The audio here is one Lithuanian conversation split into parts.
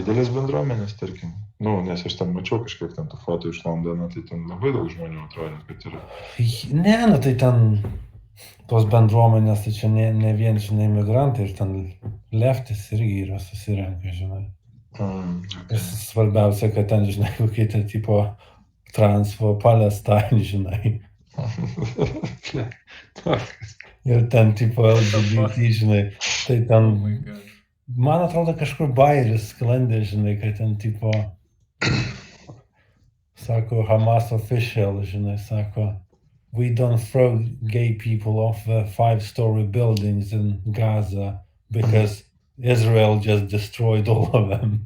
didelės bendruomenės, tarkim. Nu, nes aš ten mačiau kažkiek ten tų fotų iš Londono, tai ten labai daug žmonių atrodė, kad yra. Ne, nu tai ten tos bendruomenės, tai čia ne vien, žinai, migrantai, ir ten leftis irgi yra susirenka, žinai. Okay. Svarbiausia, kad ten, žinai, kokie ten tipo transfo Palestine, žinai. Ir ten tipo LGBT, žinai. Tai ten, man atrodo, kažkur bairis sklandė, žinai, kad ten tipo, sako, Hamas official, žinai, sako, we don't throw gay people off the 5-story buildings in Gaza because Israel just destroyed all of them.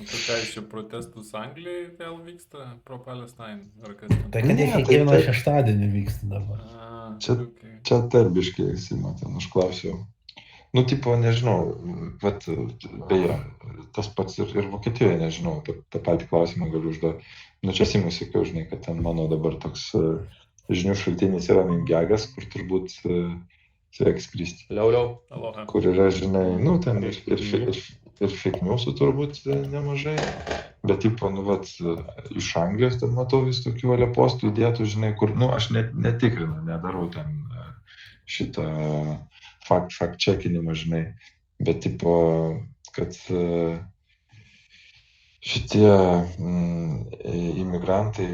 Tai ką iš čia protestus Anglijai vėl vyksta pro Palestine? Ar kas ten? Tai kad kiekvieną šeštadienį vyksta dabar. Čia tarbiškai Sima ten užklausiau. Nu, tipo, nežinau, vat, beje, tas pats ir Vokietijoje, nežinau, tą patį klausimą galiu užduoti. Nu, čia Simui sakiau, žinai, kad ten mano dabar toks žinių šaltinis yra Mingegas, kur turbūt sveiks Kristi. Liau. Kur yra, žinai, nu, ten ir fake newsų turbūt nemažai, bet, tipo, nu, vat, iš Anglijos ten matau vis tokių alepostų įdėtų, žinai, kur, nu, aš netikrinu, nedarau ten šitą fact-checkinimą, žinai, bet, tipo, kad šitie imigrantai,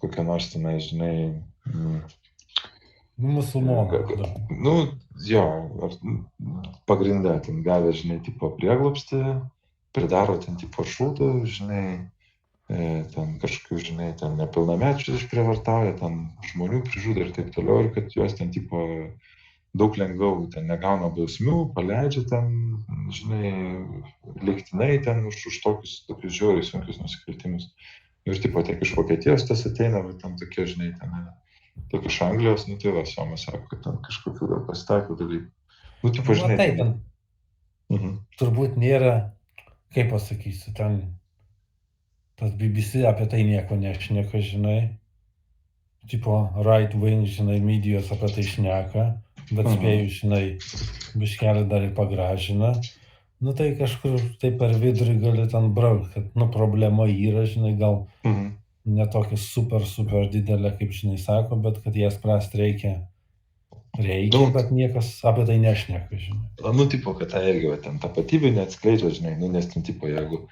kokie nors tenai, žinai, musulmonai. Nu, jo, pagrindė ten gavę, žinai, tipo prieglobstį, pridaro ten tipo šūdų, žinai, ten kažkokių, žinai, ten nepilnamečius išprievartauja, ten žmonių prižudo ir taip toliau, ir kad juos ten tipo daug lengviau ten negauna bausmių, paleidžia ten, žinai, lygtinai ten už tokius žiauriai sunkius nusikaltimus. Ir tipo tiek iš Vokietijos tas ateina, bet ten tokie, žinai, ten tiek iš Anglijos, nu tai va, Somas sako, kad ten kažkokių dar pasitaiko dalykų. Nu, tipo, žinai. Tai ten turbūt nėra, kaip pasakysiu, ten tas BBC apie tai nieko nešneka, žinai. Tipo, right wing, žinai, medijos apie tai šneka, bet spėjau, žinai, biškelį dar ir pagražina. Nu tai kažkur tai per vidurį gali ten braukti, kad, nu, problema yra, žinai, gal netokia super didelė, kaip, žinai, sako, bet kad ją spręsti reikia, bet niekas apie tai nešneka, žinai. Nu, tipo, kad tai irgi, ten tapatybė neatskleidžia, žinai, nu, nes ten, tipo, jeigu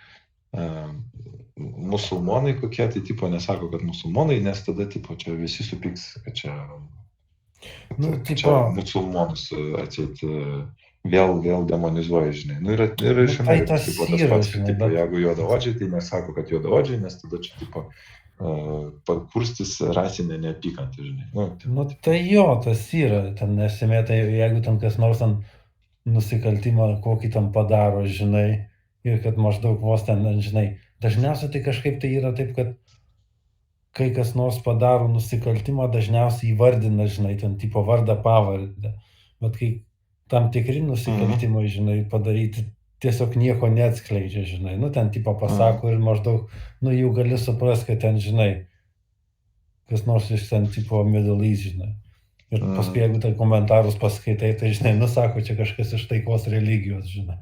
musulmonai kokie, tai, tipo, nesako, kad musulmonai, nes tada, tipo, čia visi supyks, kad čia, čia musulmonus atseit vėl demonizuoja, žinai. Nu, yra iš Amerikos, tipo, tas pats, kad, tipo, jeigu juodaodžiai, tai nesako, kad juodaodžiai, nes tada čia, tipo, kurstys rasinę neapykantą, žinai. Nu, tai jo, tas yra, ten esmė, tai jeigu ten kas nors ten nusikaltimą kokį tam padaro, žinai, ir kad maždaug vos ten, žinai, dažniausiai tai kažkaip tai yra taip, kad kai kas nors padaro nusikaltimą, dažniausiai įvardina, žinai, ten tipo vardą pavardę, bet kai tam tikri nusikaltimai, žinai, padaryti, tiesiog nieko neatskleidžia, žinai, nu ten tipo pasako ir maždaug, nu jau gali suprast, kad ten, žinai, kas nors iš ten tipo Middle East, žinai. Ir paskui, jeigu tai komentarus paskaitai, tai, žinai, nu sako, čia kažkas iš taikos religijos, žinai.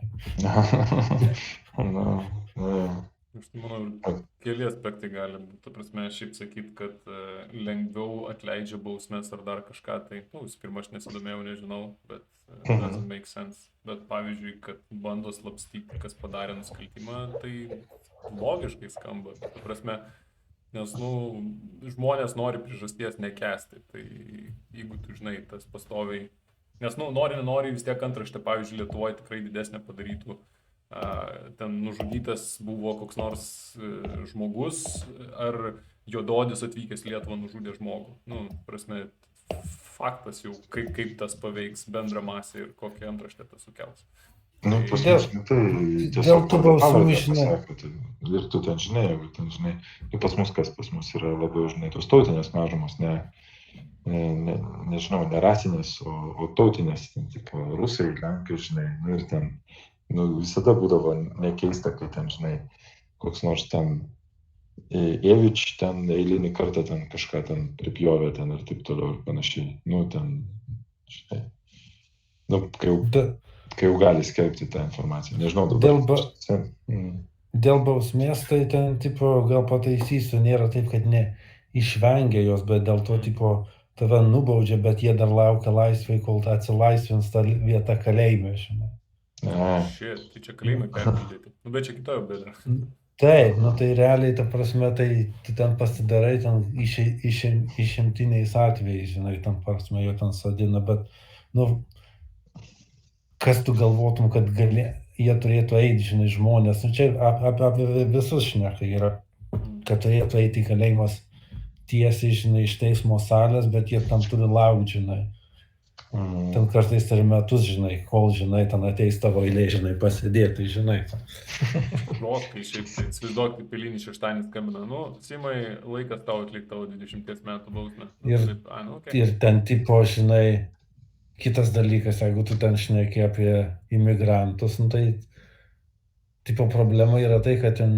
Aš manau, keli aspektai gali būti. Tu prasme, šiaip sakyt, kad lengviau atleidžia bausmės ar dar kažką, tai, nu, pirma, aš nesidomėjau, nežinau, bet doesn't make sense. Bet pavyzdžiui, kad bando slapstyti, kas padarė nusikaltimą, tai logiškai skamba. Tu prasme, nes, nu, žmonės nori priežasties nekęsti, tai jeigu tu, žinai, tas pastoviai, nes, nu, nori vis tiek antraštė, pavyzdžiui, Lietuvoje tikrai didesnė padarytų. Ten nužudytas buvo koks nors žmogus ar juododis atvykęs į Lietuvą nužudė žmogų. Nu, prasme, faktas jau, kaip tas paveiks bendrą masę ir kokią antraštę tas sukels. Nu, pas mus, tai tiesiog pasakyti. Ir tu ten žinai, jeigu ten žinai. Nu, pas mus kas pas mus yra labiau, žinai, tos tautinės mažumos, nežinau, ne rasinės, o tautinės, ten, tipo, rusai, lenkai, žinai, nu ir ten. Nu, visada būdavo nekeista, kai ten, žinai, koks nors ten Ėvič ten eilinį kartą ten kažką ten pripjovė ten ir taip toliau ir panašiai. Nu, ten, žinai, Nu, kai jau gali skelbti tą informaciją. Nežinau dabar. Dėl bausmės, tai ten, tipo, gal pataisysiu, nėra taip, kad išvengia jos, bet dėl to, tipo, tave nubaudžia, bet jie dar laukia laisvai, kol atsilaisvins tą vietą kalėjime, žinai. Shit, tai čia kalėjimai perpildyti. Nu, bet čia kitoje bėda. Taip, nu tai realiai, ta prasme, tai tu ten pasidarai ten išimtiniais atvejais, žinai, ten prasme, jo ten sadina, bet, nu, kas tu galvotum, kad jie turėtų eiti, žinai, žmonės, nu čia apie visus šneka yra, kad turėtų eiti į kalėjimas tiesiai, žinai, iš teismo salės, bet jie tam turi laukti, žinai. Ten kartais per metus, žinai, kol, žinai, ten ateis tavo eilė, žinai, pasėdėti, žinai. Žoskai, šiaip, įsivaizduok, kaip eilinį šeštadienį skambina, nu, Simai, laikas tau atlikti tavo 20 metų bausmę. Ir ten tipo, žinai, kitas dalykas, jeigu tu ten šneki apie imigrantus, nu tai, tipo, problema yra tai, kad ten,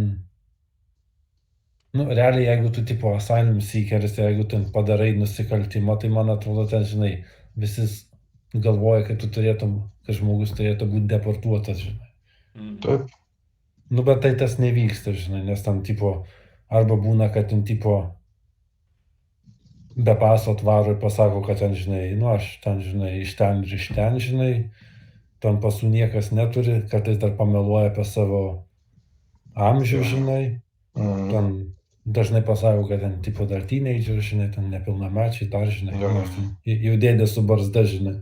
nu, realiai, jeigu tu, tipo, asylum seekeris, jeigu ten padarai nusikaltimą, tai man atrodo, ten, žinai, visi galvoja, kad tu turėtum, kad žmogus turėtų būti deportuotas, žinai. Taip. Nu, bet tai tas nevyksta, žinai, nes ten, tipo, arba būna, kad ten, tipo, be paso atvaro ir pasako, kad ten, žinai, nu, aš ten, žinai, iš ten, žinai, ten pasų niekas neturi, kartais dar pameluoja apie savo amžių, žinai, ten dažnai pasako, kad ten, tipo, dar teenager, žinai, ten nepilnamečiai, dar, žinai, jau dėdė su barzda, žinai.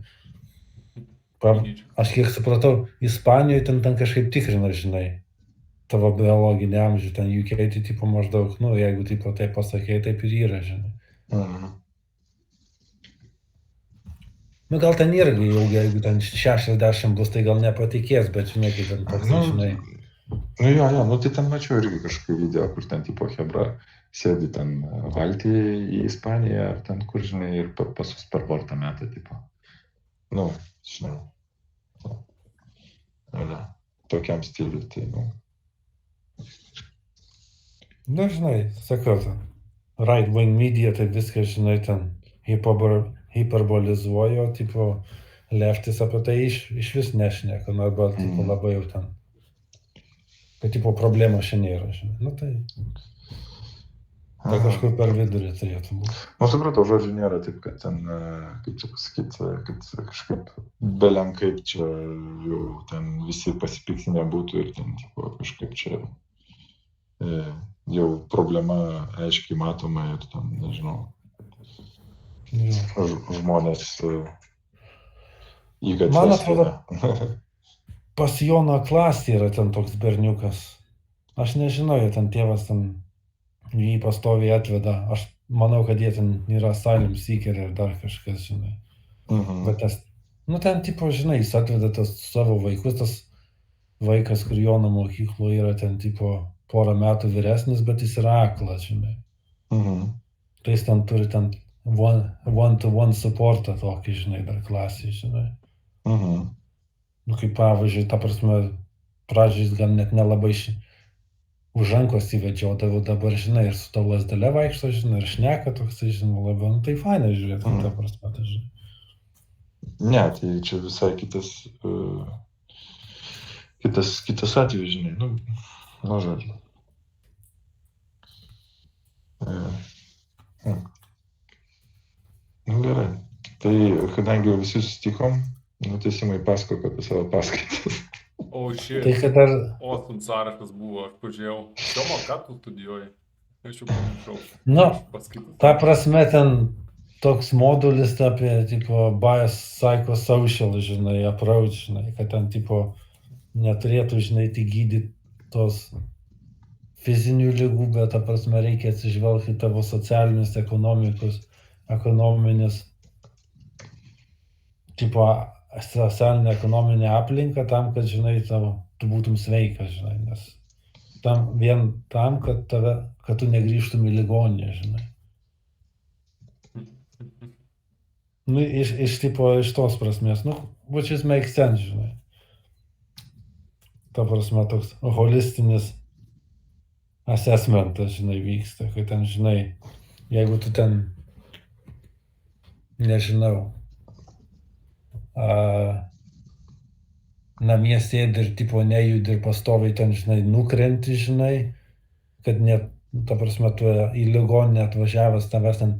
Aš kiek supratau, Ispanijoje ten kažkaip tikrina, žinai, tavo biologinį amžių, ten UK, tai, tipo, maždaug, nu, jeigu, tipo, taip pasakė, taip ir yra, žinai. Nu, gal ten irgi jau, jeigu ten 60 bus, tai gal nepatikės, bet, žinai, kaip ten toks, žinai. Nu jo, nu tai ten mačiau irgi kažkokį video, kur ten tipo hebra sėdi ten valtį į Ispaniją ar ten kur, žinai, ir pasus per bortą metą, tipo. Nu, žinai. Tokiam stiliui, tai, nu. Nu, žinai, sakau, ten right wing media, tai viskas, žinai, ten hiperbolizuoja, tipo, leftis apie tai iš vis nešneka, nu, arba, tipo, labai jau ten. Kad, tipo, problemos šiandien yra, žinai. Nu, tai kažkur per vidurį turėtų būti. Nu, supratau, žodžiu, nėra taip, kad ten, kaip čia pasakyti, kad kažkaip belenkaip čia jau ten visi pasipiktinę būtų ir ten, tipo, kažkaip čia jau problema aiškiai matoma ir ten, nežinau, žmonės į gatves. Man atrodo, pas Jono klasė yra ten toks berniukas. Aš nežinau, ten tėvas ten jį pastoviai atveda. Aš manau, kad jie ten yra asylum seekeriai ar dar kažkas, žinai. Bet tas, nu ten, tipo, žinai, jis atveda tas savo vaikus, tas vaikas, kur Jono mokykloje yra ten, tipo, porą metų vyresnis, bet jis yra aklas, žinai. Tai jis ten turi ten one-to-one supportą tokį, žinai, dar klasį, žinai. Nu, kaip pavyzdžiui, ta prasme, pradžiais gal net nelabai už rankos įvedžiodavau, dabar, žinai, ir su to lasdele vaikšto, žinai, ir šneka toksai, žinai, labiau, nu, tai fainai žiūrėti, ta prasme, tai žinai. Ne, tai čia visai kitas atvejis, žinai, nu, žodžiu. Nu, gerai. Tai, kadangi visi susitikom, Simai pasako apie savo paskaitas. O, shit. Tai kad dar... Awesome sąrašas buvo, aš pažiūrėjau. Tomo, ką tu studijuoji? Aš jau pamiršau. Nu, ta prasme ten toks modulis apie, tipo, biopsychosocial, žinai, approach, žinai, kad ten, tipo, neturėtų, žinai, tik gydyti tos fizinių ligų, bet, ta prasme, reikia atsižvelgti tavo socialinius, ekonominius, tipo, socialinę ekonominę aplinką tam, kad, žinai, tu būtum sveikas, žinai, nes vien tam, kad tu negrįžtum į ligoninę, žinai. Nu, iš tos prasmės, nu, which is makes sense, žinai. Ta prasme, toks holistinis assessmentas, žinai, vyksta, kad ten, žinai, jeigu tu ten, nežinau, namie sėdi ir tipo nejudi ir pastoviai ten, žinai, nukrenti, žinai, kad net, ta prasme, tu į ligoninę atvažiavęs tavęs ten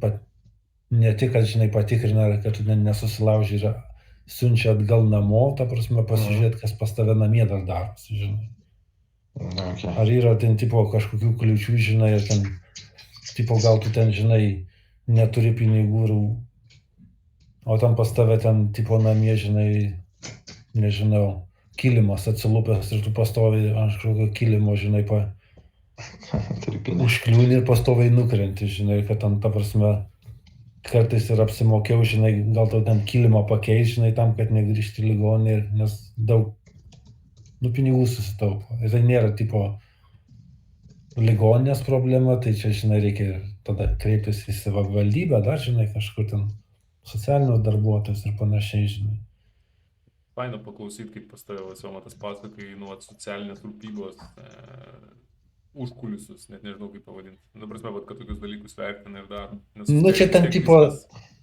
ne tik, kad, žinai, patikrina, kad tu nesusilauži ir siunčia atgal namo, ta prasme, pasižiūrėti, kas pas tave namie dar darosi, žinai. Okay. Ar yra ten tipo kažkokių kliūčių, žinai, ir ten, tipo, gal tu ten, žinai, neturi pinigų, o ten pas tave ten, tipo, namie, žinai, nežinau, kilimas atsilupęs ir tu pastoviai ant kažkokio kilimo, žinai, užkliūni ir pastoviai nukrenti, žinai, kad ten, ta prasme, kartais ir apsimokėjau, žinai, gal tau ten kilimą pakeis, žinai, tam, kad negrįžti į ligoninę, nes daug, pinigų susitaupo. Ir tai nėra, tipo, ligoninės problema, tai čia, žinai, reikia tada kreiptis į savivaldybę, dar, žinai, kažkur ten socialinius darbuotojus ir panašiai, žinai. Faina paklausyti, kaip pas tave Vasiomatas pasakai, nuo socialinės rūpybos užkulisius, net nežinau kaip pavadinti. Dabar mes, kad tokius dalykus vertina ir daro. Nu, čia ten, tipo,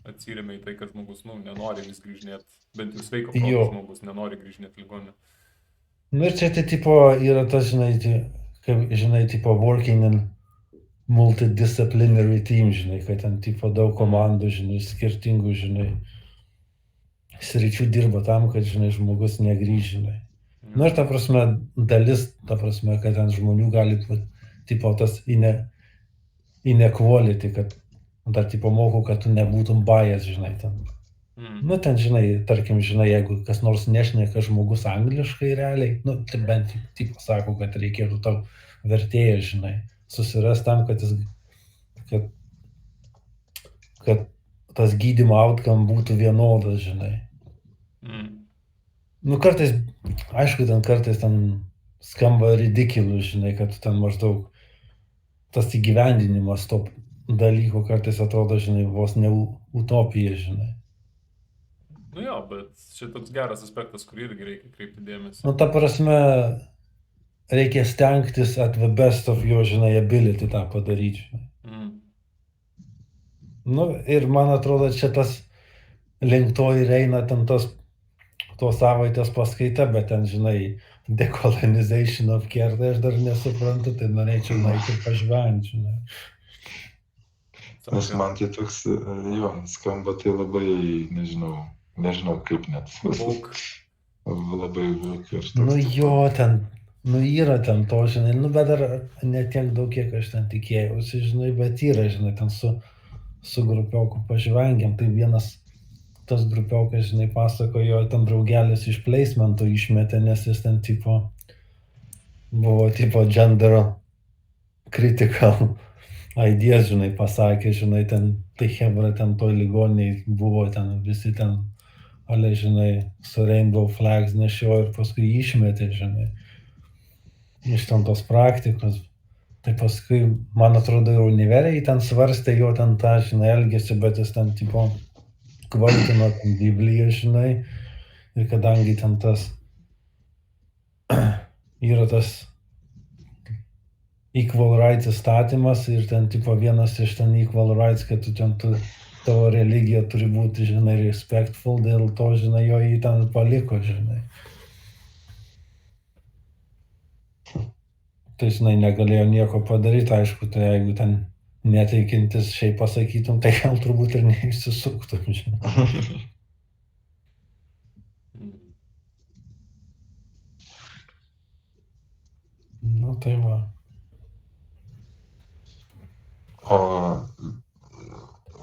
atsirėmė į tai, kad žmogus, nenori vis grįžinėti, bent jau sveiko proto žmogus nenori grįžinėti ligoninę. Nu, ir čia tai, tipo, yra tas, žinai, kaip, žinai, tipo, working in multidisciplinary team, žinai, kad ten, tipo, daug komandų, žinai, skirtingų, žinai, sričių dirba tam, kad, žinai, žmogus negrįž, žinai. Nu, ir ta prasme, dalis, ta prasme, kad ten žmonių gali, tipo, tas inequality, kad dar, tipo, moko, kad tu nebūtum bias, žinai, ten. Nu, ten, žinai, tarkim, žinai, jeigu kas nors nešneka žmogus angliškai realiai, nu, tai bent, tipo, sako, kad reikėtų tau vertėją, žinai, susiras tam, kad kad tas gydymo outcome būtų vienodas, žinai. Nu, kartais, aišku, kartais skamba ridiculous, žinai, kad ten maždaug tas įgyvendinimas to dalyko kartais atrodo, žinai, vos ne utopija, žinai. Nu jo, bet čia toks geras aspektas, kurį irgi reikia kreipti dėmesį. Nu, ta prasme, reikia stengtis at the best of your, žinai, ability tą padaryti, žinai. Nu, ir man atrodo, čia tas link to ir eina ten tos savaitės paskaita, bet ten, žinai, decolonization of care, tai aš dar nesuprantu, tai norėčiau nueiti ir pažvengti, žinai. Nes man tai toks, jo, skamba tai labai, nežinau kaip net. Labai ir nu jo, ten, yra ten to, žinai, bet dar ne tiek daug, kiek aš ten tikėjausi, žinai, bet yra, žinai, ten su grupioku pažvengiam, tai vienas tas grupiokas, žinai, pasakojo, ten draugelis iš placemento išmetė, nes jis ten, tipo, buvo, tipo, gender critical ideas, žinai, pasakė, žinai, ten, tai hebra ten toj ligoniai buvo, ten visi ten, ale, žinai, su rainbow flags nešiojo ir paskui išmetė, žinai, iš ten tos praktikos. Tai paskui, man atrodo, ir univeriai ten svarstė jo ten tą, žinai, elgesį, bet jis ten, tipo, kvaltino ten Bibliją, žinai, ir kadangi ten tas yra tas equal rights įstatymas ir ten, tipo, vienas iš ten equal rights, kad tu ten tavo religija turi būti, žinai, respectful, dėl to, žinai, jo jį ten paliko, žinai. Tai, žinai, negalėjo nieko padaryti, aišku, tai jeigu ten neteikintis šiaip pasakytum, tai gal turbūt ir neišsisuktum, žinai. Nu, tai va. O,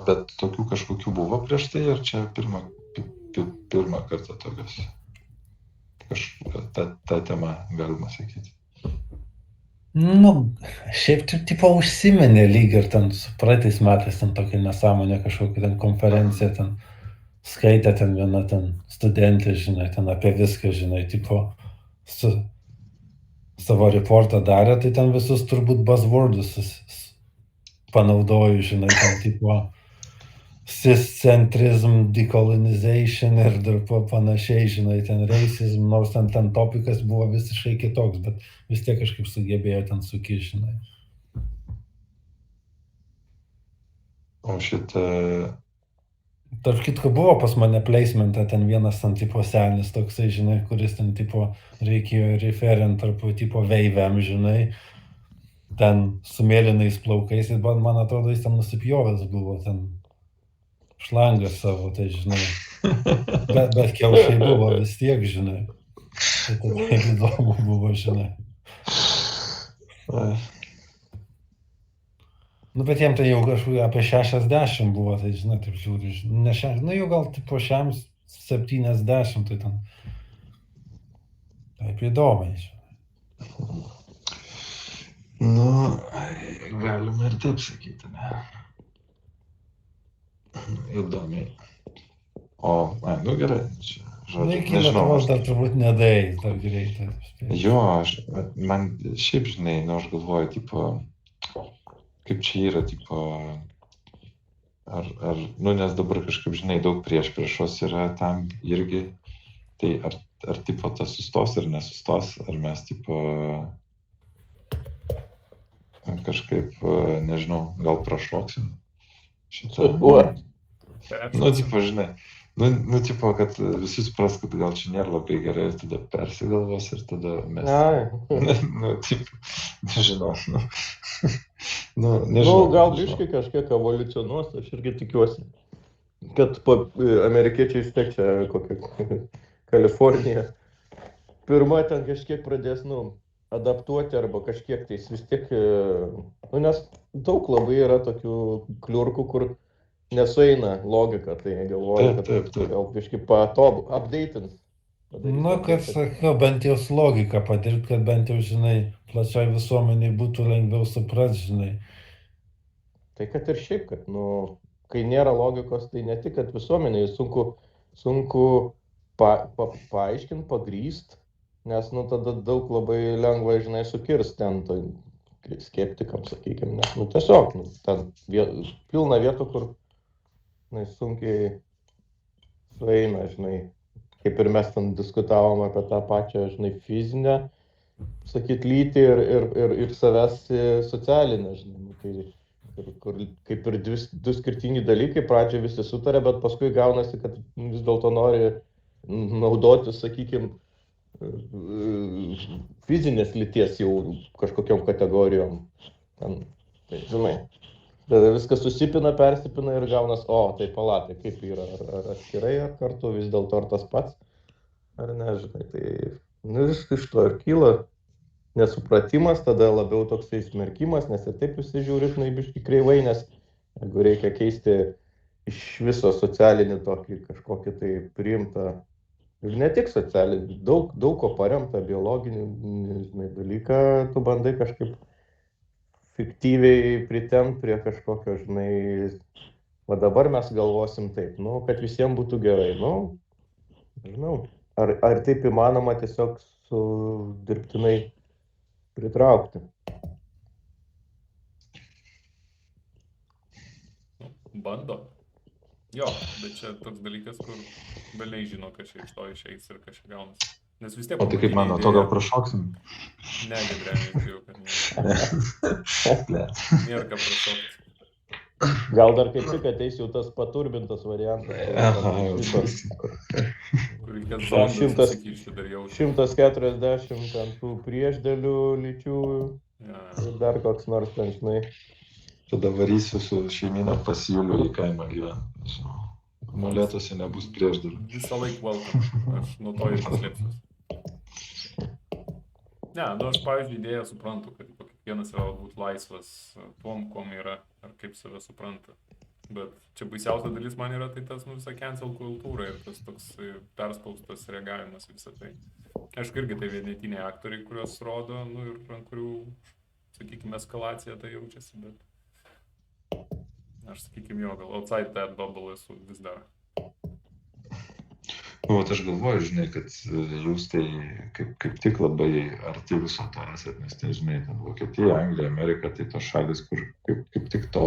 bet tokių kažkokių buvo prieš tai, ar čia pirmą kartą tokios? Ta tema, galima sakyti. Nu, šiaip tipo užsiminė lyg ir ten praeitais metais ten tokia nesąmonė kažkokia ten konferencija, ten skaitė ten viena ten studentė, žinai, ten apie viską, žinai, tipo savo reportą darė, tai ten visus turbūt buzzwordus panaudoju, žinai, ten tipo ciscentrism, decolonization ir dar panašiai, žinai, ten racism, nors ten topikas buvo visiškai kitoks, bet vis tiek kažkaip sugebėjo ten sukišti, žinai. O šitą Tarp kitko buvo pas mane placementą ten vienas ten tipo senis toksai, žinai, kuris ten tipo reikėjo referent tarp tipo veivėm, žinai, ten su mėlynais plaukais ir man atrodo jis ten nusipjovęs buvo ten šlangas savo, tai žinai. Bet kiaušai buvo vis tiek, žinai. Tai taip įdomu buvo, žinai. Ai. Nu, bet jiem tai jau kažkur apie 60 buvo, tai žinai, taip žiūri, ne nu jau gal tipo 70, tai ten. Taip įdomiai, žinai. Nu, galima ir taip sakyti, ne? Įdomiai. Nu gerai, čia, Nu, žodžiu, iki Lietuvos dar turbūt nedaeis, dar greitai. Jo, man šiaip, žinai, nu, aš galvoju, tipo, kaip čia yra, tipo, nu, nes dabar kažkaip, žinai, daug priešpriešos yra tam irgi, tai ar tipo, tas sustos ar nesustos, ar mes, tipo, kažkaip, nežinau, gal prašoksim šitą. Nu, tipo, žinai, nu, tipo, kad visi supras, kad gal čia nėra labai gerai ir tada persigalvos ir tada mes... Nu, tipo, nežinau, nu, nežinau. Gal biškai kažkiek evoliucionuos, aš irgi tikiuosi, kad amerikiečiai vis čia kokią Kaliforniją. Pirma ten kažkiek pradės, adaptuoti arba kažkiek tais vis tiek, nes daug labai yra tokių kliurkų, kur nesueina logika, tai galvoju, kad gal biškai updatins. Nu, kad sakiau, bent jau su logika padirbti, kad bent jau, žinai, plačiai visuomeniai būtų lengviau suprast, žinai. Tai kad ir šiaip, kad, kai nėra logikos, tai ne tik, kad visuomeniai sunku paaiškinti, pagrįst, nes, tada daug labai lengva, žinai, sukirst ten skeptikams, sakykime, nes, tiesiog, ten pilna vietų, kur, sunkiai sueina, žinai, kaip ir mes ten diskutavom apie tą pačią, žinai, fizinę, sakyt, lytį ir savęs socialinę, žinai, kur kaip ir du skirtingi dalykai, pradžioje visi sutarė, bet paskui gaunasi, kad vis dėlto nori naudotis, sakykime, fizinės lyties jau kažkokiom kategorijom. Ten, tai, žinai, tada viskas susipina, persipina ir gaunas, tai palatai, kaip yra, ar atskirai, ar kartu, vis dėlto ar tas pats, ar ne, žinai, tai iš to ir kyla nesupratimas, tada labiau toksai smerkimas, nes ir taip visi žiūri, biškai kreivai, nes jeigu reikia keisti iš viso socialinį tokį kažkokį tai priimtą, ir ne tik socialinį, daug ko paremta biologinį dalyką, tu bandai kažkaip fiktyviai pritempt prie kažkokio, žinai, va dabar mes galvosim taip, kad visiems būtų gerai, nežinau, ar taip įmanoma tiesiog su dirbtinai pritraukti. Bando. Jo, bet čia toks dalykas, kur velniai žino, kas čia iš to išeis ir kas čia gaunas. Nes vis tiek... O tai kaip mano, to gal prašoksim? Ne, Gedrenė, jau, kad nėra ką prašokti. Gal dar kaip tik ateis jau tas paturbintas variantas. Kur reikės zondas susikišti dar jau. 140 ten tų priešdėlių lyčių ir dar koks nors ten, žinai. Tada varysiu su šeimina pas Julių į kaimą gyventi. Molėtuose nebus priešdėlių. Visą laiką welcome. Aš nuo to ir paslėpsiuos. Ne, aš, pavyzdžiui, idėją suprantu, kad kiekvienas yra būti laisvas tuom, kuom yra, ar kaip save supranta. Bet čia baisiausia dalis man yra tai tas visa cancel kultūra ir tas toks perspaustas reagavimas visą tai. Aišku, irgi tai vienetiniai aktoriai, kuriuos rodo, ir ant kurių, sakykime, eskalacija tai jaučiasi, bet aš, sakykime, jo, gal outside that bubble esu vis dar. Aš galvoju, žinai, kad jūs tai kaip tik labai arti viso to esat, nes tai, žinai, ten Vokietija, Anglija, Amerika, tai tos šalis, kur kaip tik to,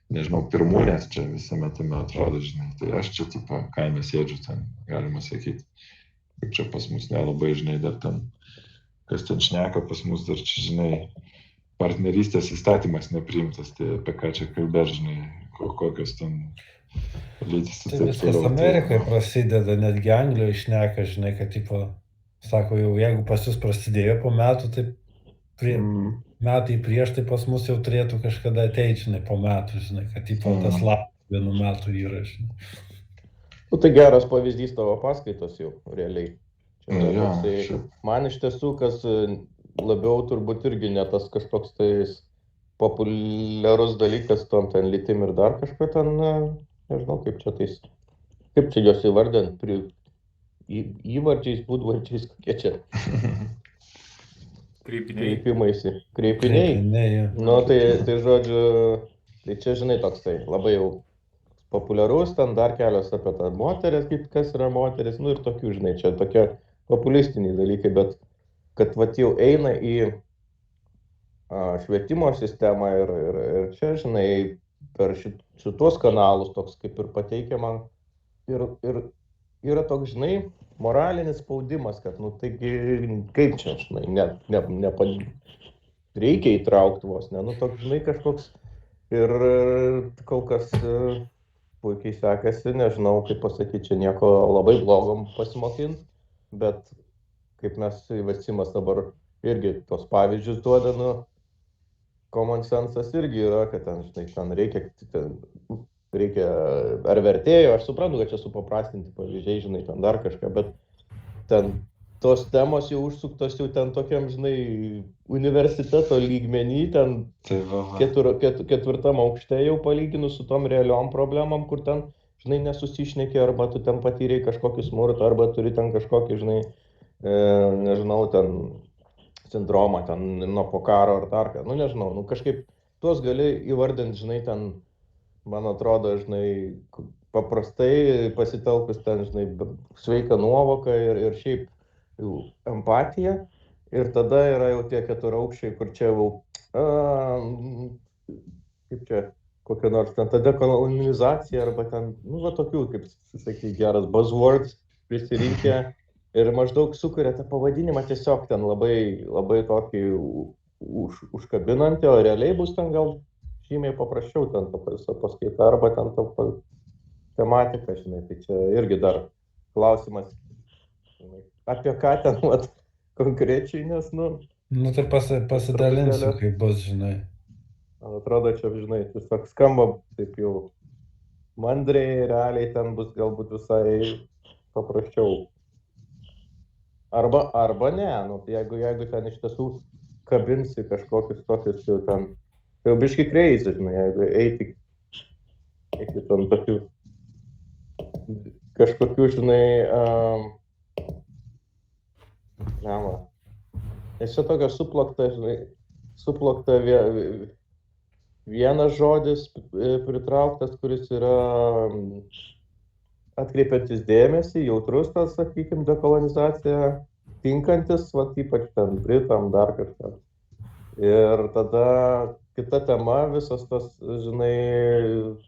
nežinau, pirmūnės čia visame tame atrodo, žinai, tai aš čia, tipo, kaime sėdžiu ten, galima sakyti, kaip čia pas mus nelabai, žinai, dar ten, kas ten šneka pas mus, dar čia, žinai, partnerystės įstatymas nepriimtas, tai apie ką čia kalbės, žinai, kokios ten... lydysi Tai taip viskas toliau. Amerikoje prasideda, netgi Anglijoje šneka, žinai, kad, tipo, sako, jau jeigu pas jūs prasidėjo po metų, tai metai prieš, tai pas mus jau turėtų kažkada ateiti, žinai, po metų, žinai, kad, tipo, tas lapas vienų metų yra, žinai. Nu, tai geras pavyzdys tavo paskaitos jau, realiai. Čia Nu, jo, toksai, šiaip. man iš tiesų, kas labiau turbūt irgi ne tas kažkoks tai populiarus dalykas, tom ten lytim ir dar kažko ten, nežinau, kaip čia jos įvardint, įvardžiais, būdvardžiais, kokie čia Kreipiniai. kreipimaisi, kreipiniai. Nu, tai žodžiu, tai čia, žinai, toks tai labai jau populiarus, ten dar kelios apie tą moteris, kas yra moteris, nu ir tokių, žinai, čia tokie populistiniai dalykai, bet kad vat jau eina į švietimo sistemą ir čia, žinai, per šitos kanalus toks kaip ir pateikiama ir yra toks, žinai, moralinis spaudimas, kad, nu, taigi, kaip čia, žinai, reikia įtraukti vos, ne, nu, toks, žinai, kažkoks ir kol kas puikiai sekasi, nežinau, kaip pasakyti, čia nieko labai blogom pasimokinti, bet kaip mes Vasimas dabar irgi tos pavyzdžius duoda, nu, common sensas irgi yra, kad ten, žinai, ten reikia ar vertėjo, aš suprantu, kad čia supaprastinti pavyzdžiai, žinai, ten dar kažką, bet ten tos temos jau užsuktos jau ten tokiam, žinai, universiteto lygmenį, ten Tai va. ketvirtam aukšte jau palyginus su tom realiom problemam, kur ten, žinai, nesusišnekė, arba tu ten patyrei kažkokį smurtą, arba turi ten kažkokį, žinai, nežinau, ten sindromą, ten nuo po karo ar dar ką, nu nežinau, nu kažkaip tuos gali įvardinti, žinai, ten, man atrodo, žinai, paprastai pasitelkus ten, žinai, sveiką nuovoką ir šiaip empatija, ir tada yra jau tie keturaukščiai, kur čia jau, kaip čia, kokia nors ten ta dekolonizacija, arba ten, nu, va tokių, kaip sakai, geras buzzwords prisirinkę, ir maždaug sukuria tą pavadinimą tiesiog ten labai, labai tokį užkabinantį, o realiai bus ten gal žymiai paprasčiau ten ta visa paskaita, arba ten ta tematika, žinai, tai čia irgi dar klausimas, žinai, apie ką ten, vat, konkrečiai, nes, nu... Nu, tai pasidalinsiu, kaip bus, žinai. Man atrodo, čia, žinai, tiesiog skamba taip jau mandriai, realiai ten bus galbūt visai paprasčiau. Arba ne, nu, tai jeigu ten iš tiesų kabinsi kažkokius tokius jau ten, jau biški crazy, žinai, jeigu eiti ten tokių kažkokių, žinai, nes čia tokia suplakta, žinai, vienas žodis pritrauktas, kuris yra atkreipiantis dėmesį, jautrus tas, sakykime, dekolonizacija, tinkantis, va, ypač ten Britam, dar kažką. Ir tada kita tema, visas tas, žinai,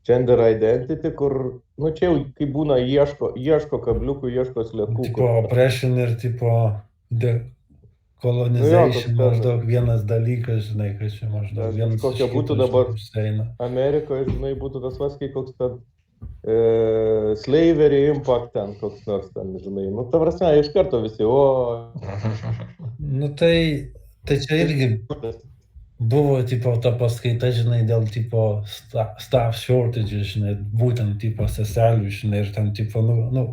gender identity, kur, nu, čia jau, kai būna, ieško kabliukų, ieško sliekų. Tipo oppression ir tipo decolonization, maždaug vienas dalykas, žinai, kad čia maždaug vienas iš kokia būtų kito dabar išeina. Amerikoje, žinai, būtų tas vas, kai koks ten slavery impact ten, koks nors ten, žinai, nu, ta prasme, iš karto visi, Nu, tai čia irgi buvo, tipo, ta paskaita, žinai, dėl, tipo, staff shortage, žinai, būtent, tipo, seselių, žinai, ir ten, tipo, nu,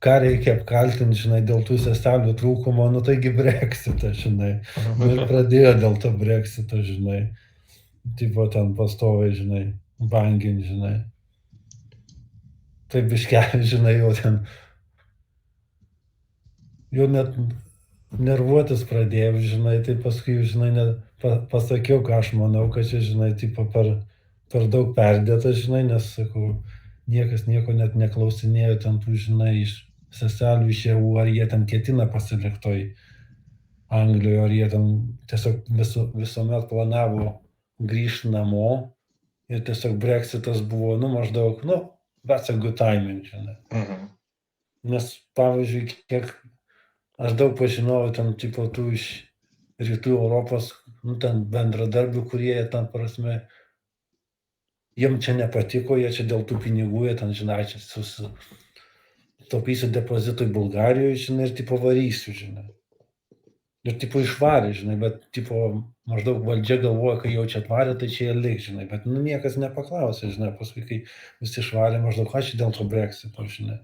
ką reikia apkaltinti, žinai, dėl tų seselių trūkumo, nu, taigi Brexitą, žinai, nu, ir pradėjo dėl to Brexito, žinai, tipo, ten pastoviai, žinai, bangin, žinai, tai biškelį, žinai, jau net nervuotis pradėjau, žinai, tai paskui, žinai, pasakiau, ką aš manau, kad čia, žinai, tipo, per daug perdėta, žinai, nes, sakau, niekas nieko net neklausinėjo ten tų, žinai, iš seselių išėjų, ar jie ten ketina pasilikti toj Anglijoje, ar jie ten tiesiog visuomet planavo grįžti namo ir tiesiog Brexitas buvo, nu, maždaug, nu, that's a good timing, žinai. Nes, pavyzdžiui, kiek aš daug pažinojau ten, tipo, tų iš rytų Europos, nu, ten bendradarbių, kurie ten, prasme, jiem čia nepatiko, jie čia dėl tų pinigų, jie ten, žinai, čia taupysiu depozitui Bulgarijoje, žinai, ir tipo varysiu, žinai. Ir tipo išvarė, žinai, bet tipo maždaug valdžia galvoja, kai jau čia atvarė, tai čia jie liks, žinai, bet nu niekas nepaklausė, žinai, paskui kai visi išvarė maždaug, aš dėl to Brexito, žinai.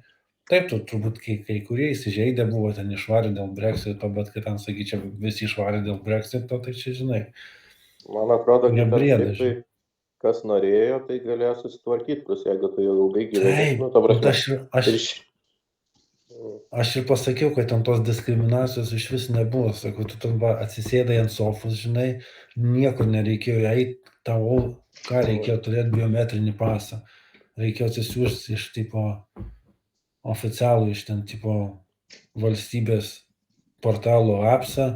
Taip, tu turbūt kai kurie įsižeidę buvo, ten išvarė dėl Brexito, bet kad ten, sakyčiau, visi išvarė dėl Brexito, tai čia, žinai, Man atrodo, kad ten nebrieda, šiaip tai, žinai. kas norėjo, tai galėjo susitvarkyti, plus jeigu tu jau ilgai gyveni, Taip, nu, ta prasme. aš, Ir Aš ir pasakiau, kad ten tos diskriminacijos iš vis nebuvo. Sakau, tu ten va, atsisėdai ant sofos, žinai, niekur nereikėjo eiti, tau ką reikėjo turėti biometrinį pasą. Reikėjo atsisiųsti iš tipo oficialų, iš ten tipo valstybės portalo appsą,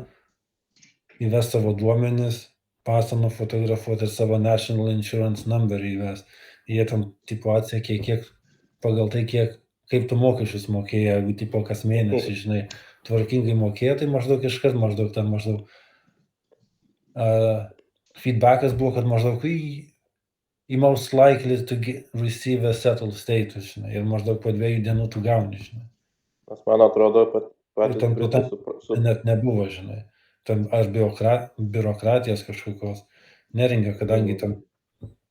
įvest savo duomenis, pasą nufotografuoti ir savo National Insurance Number įvest. Jie ten tipo atsekė, kiek pagal tai, kaip tu mokesčius mokėjai, jeigu tipo kas mėnesį, žinai, tvarkingai mokėjai, tai maždaug iškart maždaug feedbackas buvo, kad maždaug you most likely to receive a settled status, žinai, ir maždaug po 2 dienų tu gauni, žinai. Nes man atrodo, kad Ir patys ten Britai net nebuvo, žinai. Ten ar biurokratijos kažkokios nerengia, kadangi ten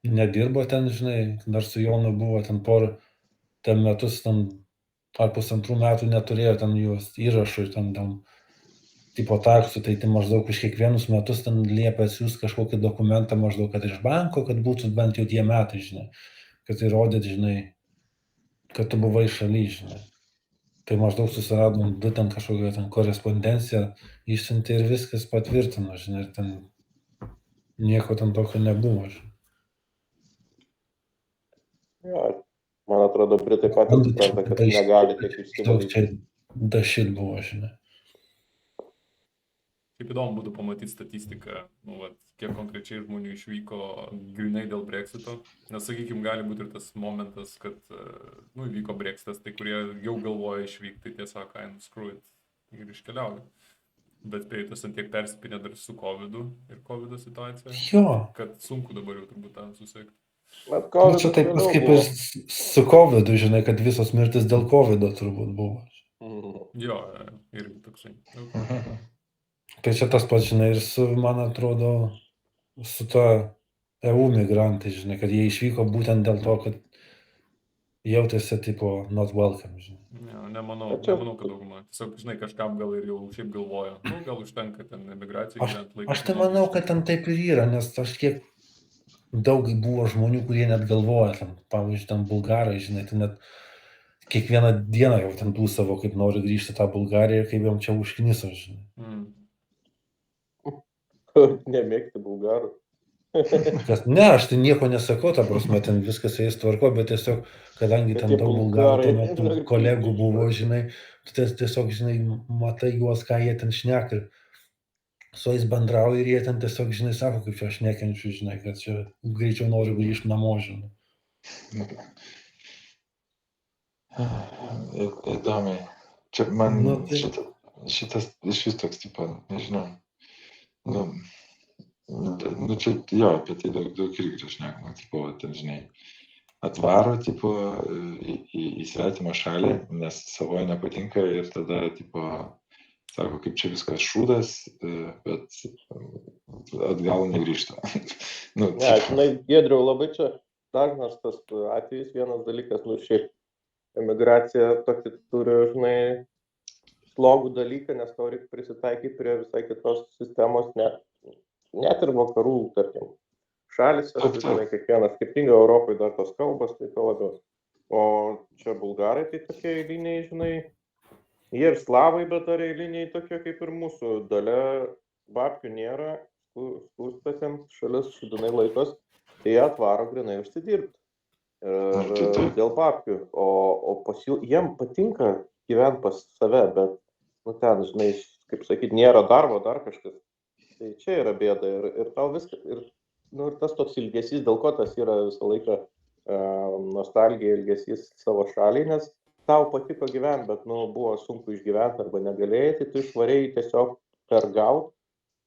nedirbo ten, žinai, dar su Jonu buvo ten ten metus ten ar 1,5 metų neturėjo ten juos įrašų ir ten tipo taksų, tai maždaug už kiekvienus metus ten liepia atsiųst kažkokį dokumentą maždaug, kad iš banko, kad būtų bent jau tie metai, žinai, kad įrodyt, žinai, kad tu buvai šaly, žinai. Tai maždaug susiradom du ten kažkokią ten korespondenciją, išsiuntė ir viskas patvirtino, žinai, ir ten nieko ten tokio nebuvo, žinai. Ja, man atrodo, Britai patys supranta, kad negali tiek Daug išsivalyti. čia dašit buvo, žinai. Kaip įdomu būtų pamatyti statistiką, nu, vat, kiek konkrečiai žmonių išvyko grinai dėl Brexito. Nes, sakykime, gali būti ir tas momentas, kad, nu, įvyko Brexitas, tai kurie jau galvoja išvykti, tai tiesiog, screw it, ir iškeliauja. Bet tas ant tiek persipinė dar su COVID ir COVID situacija, Jo. kad sunku dabar jau turbūt tą susekti. Bet Nu, COVID čia taip kaip ir su COVID, žinai, kad visos mirtis dėl COVID turbūt buvo. Jo, irgi toksai. Tai čia tas pats, žinai, ir su, man atrodo, su ta EU migrantai, žinai, kad jie išvyko būtent dėl to, kad jautėsi, tipo, not welcome, žinai. Ja, nemanau, kad dauguma. Tiesiog, žinai, kažkam gal ir jau šiaip galvoja, nu, gal užtenka ten emigracijai gyventi laiką. Aš tai manau, kad ten taip ir yra, nes aš kiek daug buvo žmonių, kurie net galvoja, ten, pavyzdžiui, ten bulgarai, žinai, tai net kiekvieną dieną jau ten savo, kaip nori grįžti tą Bulgariją ir kaip jam čia užkniso, žinai. Nemėgti bulgarų. Ne, aš tai nieko nesakau, ta prasme, ten viskas jais tvarko, bet tiesiog, kadangi ten daug bulgarų tuo metu kolegų buvo, žinai, tu tiesiog, žinai, matai juos, ką jie ten šneka ir su jais bendrauja ir jie ten tiesiog, žinai, sako, kaip čia aš nekenčiu, žinai, kad čia greičiau noriu grįžti namo, žinai. Įdomiai. Čia man Nu, tai- šitas iš vis toks, tipo, nežinau. Nu, čia jo, apie tai daug irgi šnekama, tipo, ten, žinai, atvaro, tipo, į svetimą šalį, nes savoje nepatinka ir tada, tipo, sako, kaip čia viskas šūdas, bet atgal negrįžta. Nu, Ne, žinai, Giedriau, labai čia dažnas tas atvejis, vienas dalykas, nu, šiaip emigracija tokį turi, žinai, slogų dalyką, nes tau reikia prisitaikyti prie visai kitos sistemos, net ir vakarų, tarkim, šalis, žinai, kiekvienas skirtingai, Europai dar tos kalbos, tai to labiau. O čia bulgarai, tai tokie eiliniai, žinai, jie ir slavai, bet dar eiliniai tokie kaip ir mūsų, dalia babkių nėra, skurstasiams šalis šudinai laikos, tai jie atvaro grinai užsidirbti. Ir dėl babkių, o pas jų, jiem patinka gyventi pas save, bet, nu, ten, žinai, kaip sakyti, nėra darbo, dar kažkas. Tai čia yra bėda ir tau viskas, ir tas toks ilgesys, dėl ko tas yra visą laiką nostalgija, ilgesys savo šaliai, nes tau patiko gyventi, bet, nu, buvo sunku išgyventi arba negalėjai, tai tu išvarėjai tiesiog per gaut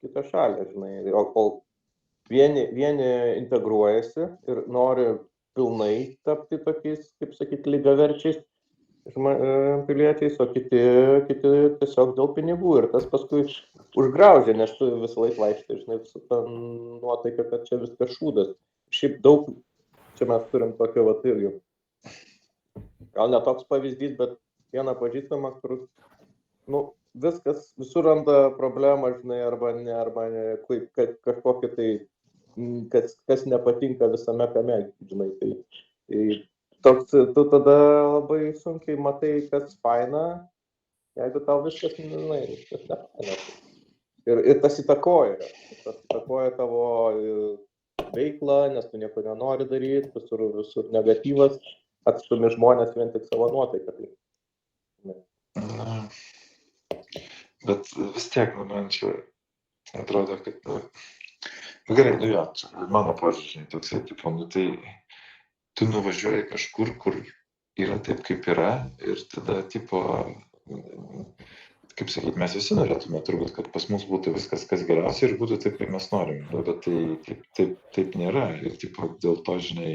kitą šalį, žinai, o vieni integruojasi ir nori pilnai tapti tokiais, kaip sakyti, lygiaverčiais piliečiais, o kiti tiesiog dėl pinigų. Ir tas paskui užgraužia, nes tu visą laiką vaikštai, žinai, su ta nuotaika, kad čia viskas šūdas. Šiaip daug, čia mes turim tokio vat irgi. Gal ne toks pavyzdys, bet vieną pažįstamą, kur, viskas, visur randa problemą, žinai, arba ne, kad kažkokį tai, kas nepatinka visame kame, žinai, tai toks, tu tada labai sunkiai matai, kas faina, jeigu tau viskas, žinai, viskas nefaina. Ir tas įtakoja tavo veiklą, nes tu nieko nenori daryti, visur negatyvas, atstumi žmonės vien tik savo nuotaiką. Bet vis tiek, man čia atrodo, kad, gerai, jo, mano požiūrį, toksai, tipo, tai tu nuvažiuoji kažkur, kur yra taip, kaip yra, ir tada, tipo, kaip sakyt, mes visi norėtume turbūt, kad pas mus būtų viskas, kas geriausia ir būtų taip, kaip mes norim, bet tai taip nėra ir, tipo, dėl to, žinai,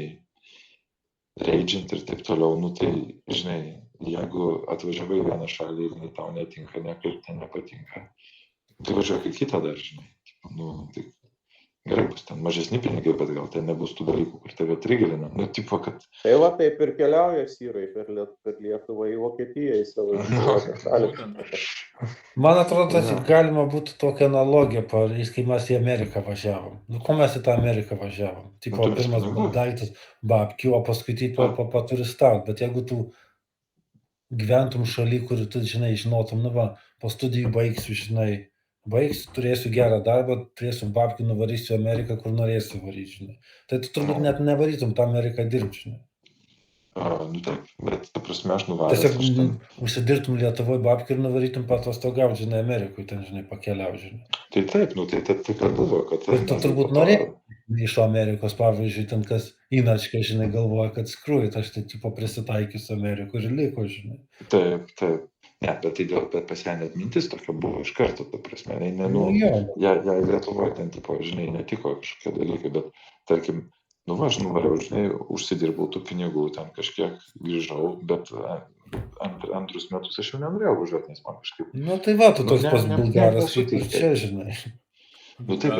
reidžint ir taip toliau, tai, žinai, jeigu atvažiavai į vieną šalį ir tau netinka, niekaip ten nepatinka, tai važiuok į kitą dar, žinai, tai gerai, bus ten mažesni pinigai, bet gal ten nebus tų dalykų, kur tave trigerina. Tipo, kad... Tai va, taip ir keliauja syrai per Lietuvą į Vokietiją, į savo šalį. Man atrodo, galima būtų tokią analogiją padaryti, kai mes į Ameriką važiavom. Ko mes į tą Ameriką važiavom? Tipo, pirmas daiktas babkių, o paskui tipo paturistaut. Bet jeigu tu gyventum šaly, kur tu, žinai, žinotum, po studijų baigsiu, žinai, turėsiu gerą darbą, turėsiu babkių, nuvarysiu Ameriką, kur norėsiu varyti, žinai. Tai tu turbūt net nevarytum tą Ameriką dirbti, žinai. Taip, bet, ta prasme, aš nuvaręs. Tiesiog užsidirbtum Lietuvoje babkių ir nuvarytum patostogauti, žinai, Amerikoje, ten, žinai, pakeliauti, žinai. Tai taip, tai taip ir buvo, kad... Ir tu turbūt norėjai iš Amerikos, pavyzdžiui, ten kas Inačka, žinai, galvoja, kad skrūjit, aš tai, tipo, prisitaikysiu Amerikoje ir liko, žinai. Taip. Ne, bet pas ją net mintis tokia buvo iš karto, ta prasme, jai Lietuvoje ten, tipo, žinai, netiko kažkokie dalykai, bet, tarkim, aš nuvariau, žinai, užsidirbau tų pinigų, ten kažkiek grįžau, bet antrus metus aš jau nenorėjau važiuoti, nes man kažkaip... Tai va, tu toks pas bulgaras, kaip ir čia, žinai. Taip,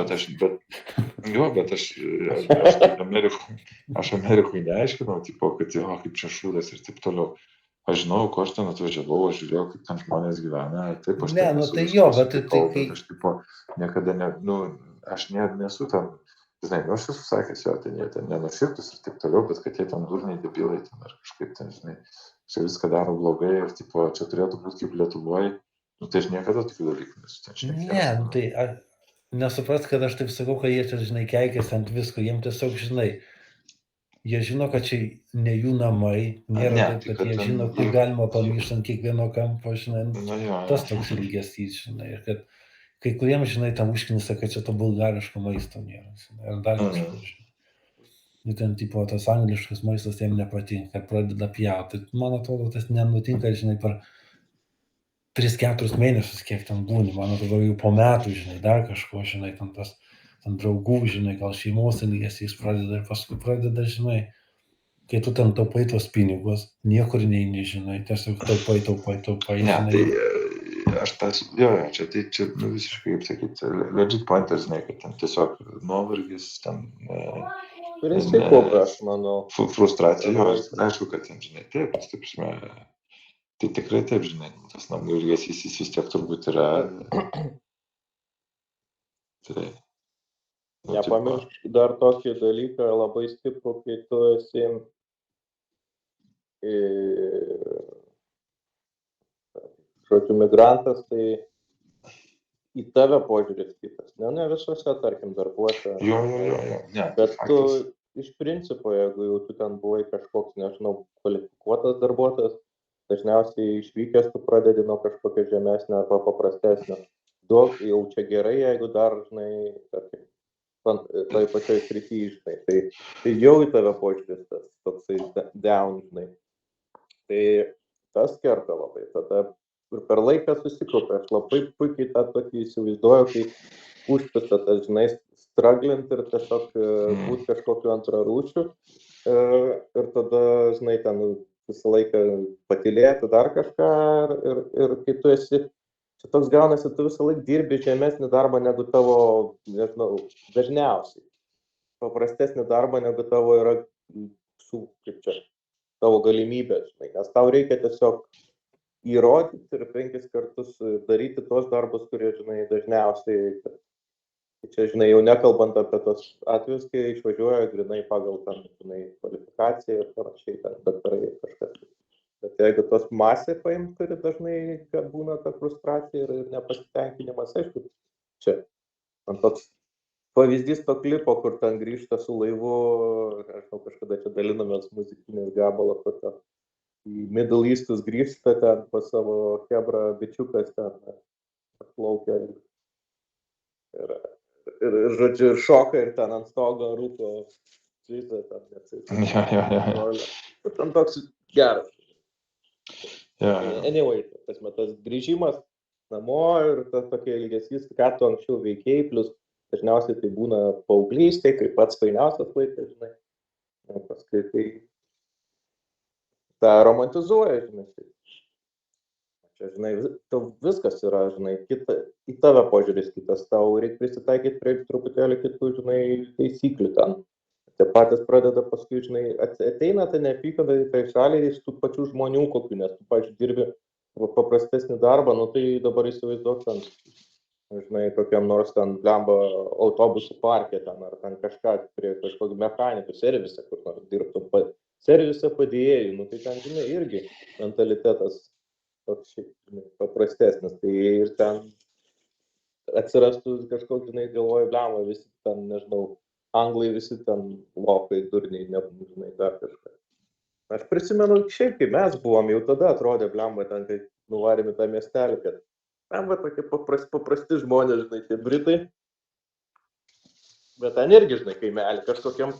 bet aš Amerikui neaiškinau, tipo, kad kaip čia šūdas ir taip toliau. Aš žinau, ko aš ten atvažiavau, aš žiūrėjau, kaip ten žmonės gyvena, taip, aš ten esu, aš tipo, niekada aš nesu ten, žinai, aš esu sakęs, ten jie ten nenuoširdūs ir taip toliau, bet kad jie ten durniai debilai, ten ar kažkaip ten, žinai, čia viską daro blogai ir tipo, čia turėtų būti kaip Lietuvoje, tai aš niekada tokių dalykų nesu ten šnekėjęs. Ne, tai nesuprast, kad aš taip sakau, kad jie čia, žinai, keikiasi ant visko, jiem tiesiog, žinai, jie žino, kad čia ne jų namai, nėra taip, kad jie žino, kur galima pamyšti ant kiekvieno kampo, žinai, tas toks ilgesys, žinai, ir kad kai kuriems, žinai, tam užknisa, kad čia to bulgariško maisto nėra, žinai, ir dar kažkas, žinai. Ir ten, tipo, tas angliškas maistas jiem nepatinka, pradeda pjauti. Man atrodo, tas nenutinka, žinai, per 3-4 mėnesius, kiek ten būni, man atrodo, jau po metų, žinai, dar kažko, žinai, ten draugų, žinai, gal šeimos ilgesys pradeda ir paskui pradeda, žinai, kai tu ten taupai tos pinigus, niekur neini, žinai, tiesiog taupai, ne, žinai. Tai aš tas, čia visiškai, kaip sakyti, legit pointas, žinai, kad ten tiesiog nuovargis, ten... Principu, aš manau. Frustracija, aišku, kad ten, žinai, taip, tai tikrai taip, žinai, tas namų ilgesys jis vis tiek turbūt yra... Tai... Nepamiršk dar tokį dalyką labai stiprų, kai tu esi žodžiu migrantas, tai į tave požiūris kitas. Ne visuose, tarkim, darbuose. Jo. Ne, bet tu iš principo, jeigu jau tu ten buvai kažkoks, nežinau, kvalifikuotas darbuotojas, dažniausiai išvykęs tu pradedi nuo kažkokio žemesnio arba paprastesnio. Daug jau čia gerai, jeigu dar, žinai, tarkim, toj pačioj srity, žinai, tai jau į tave požiūris tas toksai down, žinai. Tai tas kerta labai, tada ir per laiką susikaupia, aš labai puikiai tą tokį įsivaizduoju, kai užpisa tas, žinai, struglint ir tiesiog būti kažkokiu antrarūšiu. Ir tada, žinai, ten visą laiką patylėti dar kažką ir kai tu esi, čia toks gaunasi, tu visą laiką dirbi žemesnį darbą negu tavo, nežinau, dažniausiai. Paprastesnį darbą negu tavo yra, kaip čia, tavo galimybės, žinai, nes tau reikia tiesiog įrodyti ir 5 kartus daryti tuos darbus, kurie, žinai, dažniausiai, čia, žinai, jau nekalbant apie tos atvejus, kai išvažiuoja grinai pagal tam, žinai, kvalifikaciją ir panašiai, ten daktarai ir kažkas. Bet jeigu tos masė paimt, turi dažnai, kad būna ta frustracija ir nepasitenkinimas, aišku, čia ant toks pavyzdys to klipo, kur ten grįžta su laivu, aš žinau, kažkada čia dalinomės muzikinės gabalą, kur to į Middle Eastus grįžta ten pas savo hebrą bičiukas ten plaukia ir žodžiu, ir šoka ir ten ant stogo rūko cizą, ten neatsitiko. Ten toks geras. Anyway, tas grįžimas namo ir tas tokia ilgesys, ką tu anksčiau veikėjai, plus dažniausiai tai būna paauglystė, kaip pats fainiausias laikas, žinai. Paskui tai tą romantizuoja, žinai. Čia, žinai, viskas yra, žinai, į tave požiūris kitas, tau reikia prisitaikyti prie truputėlį kitų, žinai, taisyklių ten. Tie patys pradeda paskui, žinai, ateina ta neapykanta į tai šaliai iš tų pačių žmonių kokių, nes tu, pavyzdžiui, dirbi paprastesnį darbą, nu tai dabar įsivaizduok ten, žinai, kokiam nors ten blemba autobusų parke ten, ar ten kažką prie kažkokį mechanikų servisą, kur nors dirbtų, servisą padėjėjų, nu tai ten, žinai, irgi mentalitetas toks šiaip, žinai, paprastesnis, tai ir ten atsirastų kažkoks, žinai, galvoju, blemba, visi ten, nežinau, anglai visi ten lokai, durniai, žinai, dar kažką. Aš prisimenu, šiaip, kai mes buvom, jau tada atrodė, blemba, ten, kai nuvarėme tą miestelį, kad blemba tokie paprasti žmonės, žinai, tie Britai. Bet ten irgi, žinai, kaimelį kažkokiam,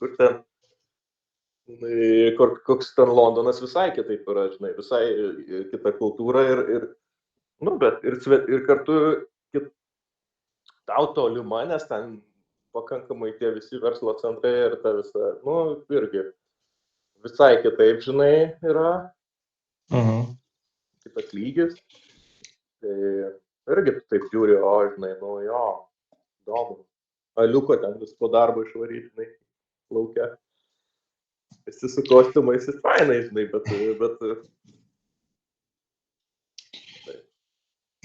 kur ten, koks ten Londonas visai kitaip yra, žinai, visai kita kultūra nu, bet ir kartu tau tolima, nes ten pakankamai tie visi verslo centrai ir ta visa, nu, irgi visai kitaip, žinai, yra. Kitas lygis. Tai irgi taip žiūri, o, žinai, nu, jo, įdomu. Aliuko ten vis po darbo išvaryti, žinai, laukia. Visi su kostiumais, jis fainai, žinai, bet...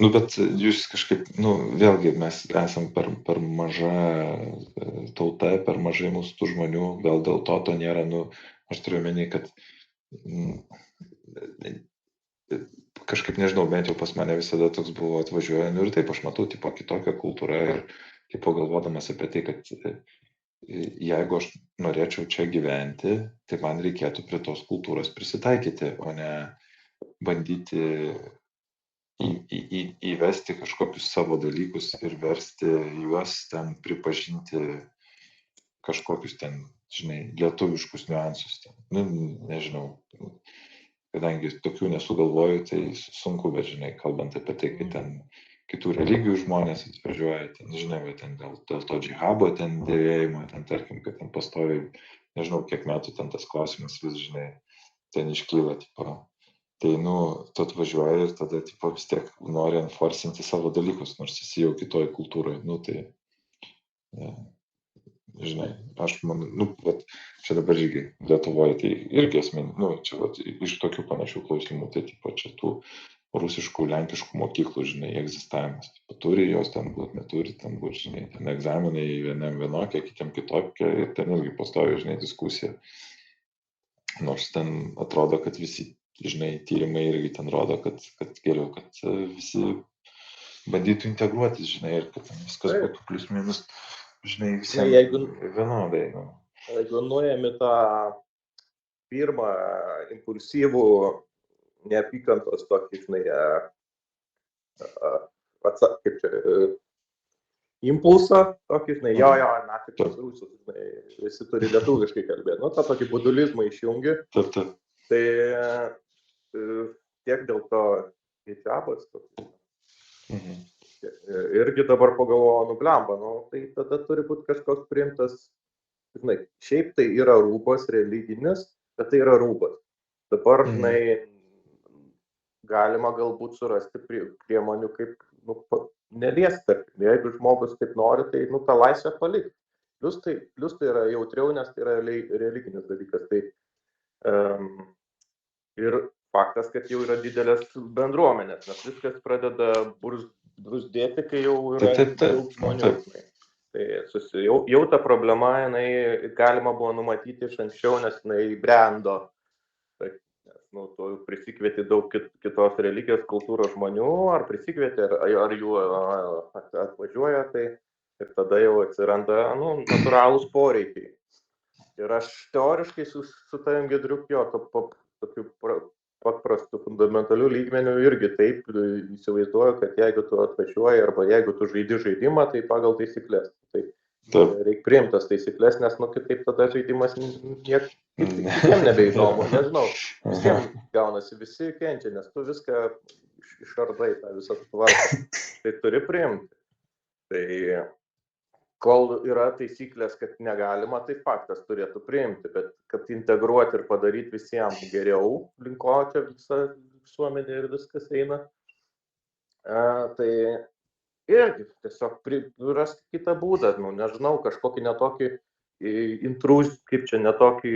Nu, bet jūs kažkaip, nu, vėlgi mes esam per maža tauta, per mažai mūsų tų žmonių, gal dėl to nėra, nu, aš turiu omeny, kad kažkaip, nežinau, bent jau pas mane visada toks buvo atvažiuoja, nu ir taip aš matau, tipo, kitokią kultūrą ir, tipo, galvodamas apie tai, kad jeigu aš norėčiau čia gyventi, tai man reikėtų prie tos kultūros prisitaikyti, o ne bandyti įvesti kažkokius savo dalykus ir versti juos ten pripažinti kažkokius ten, žinai, lietuviškus niuansus ten. Nu, nežinau, kadangi tokių nesugalvoju, tai sunku, bet, žinai, kalbant apie tai, kai ten kitų religijų žmonės atvažiuoja, ten, žinai, va, ten dėl to džihabo ten dėvėjimo, ten, tarkim, kad ten pastoviai, nežinau, kiek metų ten tas klausimas vis, žinai, ten iškyla, tipo. Tai, nu, tu atvažiuoji ir tada, tipo, vis tiek nori enforcinti savo dalykus, nors esi jau kitoj kultūroje, nu, tai, žinai, aš manau, nu, vat, čia dabar irgi Lietuvoje, tai irgi asmeniai, nu, čia, vat, iš tokių panašių klausimų, tai, tipo, čia tų rusiškų, lenkiškų mokyklų, žinai, egzistavimas, tipo, turi jos ten būt, neturi ten būt, žinai, ten egzaminai vienam vienokie, kitiem kitokie, ir ten irgi pastovi, žinai, diskusija, nors ten atrodo, kad visi, žinai, tyrimai irgi ten rodo, kad geriau, kad visi bandytų integruotis, žinai, ir kad viskas būtų plius minus, žinai, visiems vienodai. Nu. Jeigu nuėjami tą pirmą impulsyvų neapykantos tokį, žinai, kaip čia, impulsą, tokį, žinai, jo, naktį tos rusus, žinai, visi turi lietuviškai kalbėti, nu, tą tokį budulizmą išjungi. Taip. Tai tiek dėl to hijabas. irgi dabar pagalvoju, nublemba, nu, tai tada turi būti kažkoks priimtas, žinai, šiaip tai yra rūbas religinis, bet tai yra rūbas. Dabar, žinai, galima galbūt surasti priemonių, kaip neliesti. Jeigu žmogus taip nori, tai tą laisvę palikti. Plius tai yra jautriau, nes tai yra religinis dalykas. Tai, ir faktas, kad jau yra didelės bendruomenės, nes viskas pradeda brusdėti, kai jau yra daug žmonių. Tai jau ta problema, jinai galima buvo numatyti iš anksčiau, nes jinai brendo. Tu prisikvieti daug kitos religijos, kultūros žmonių, ar prisikvieti, ar jų atvažiuoja, tai ir tada jau atsiranda natūralūs poreikiai. Ir aš teoriškai su tavim Giedriukio tokiu paprastu fundamentaliu lygmeniu irgi taip įsivaizduoju, kad jeigu tu atvažiuoji arba jeigu tu žaidi žaidimą, tai pagal taisyklės. Tai reikia priimti tas taisyklės, nes kitaip tada žaidimas kitiem nebeįdomu, nežinau. Visiems gaunasi, visi kenčia, nes tu viską išardai, tą visą tvarką. Tai turi priimti. Tai kol yra taisyklės, kad negalima, tai faktas turėtų priimti, bet kad integruoti ir padaryti visiems geriau, linko čia visa visuomenė ir viskas eina, tai irgi tiesiog rasti kitą būdą, nežinau, kažkokį netokį intruz, kaip čia, netokį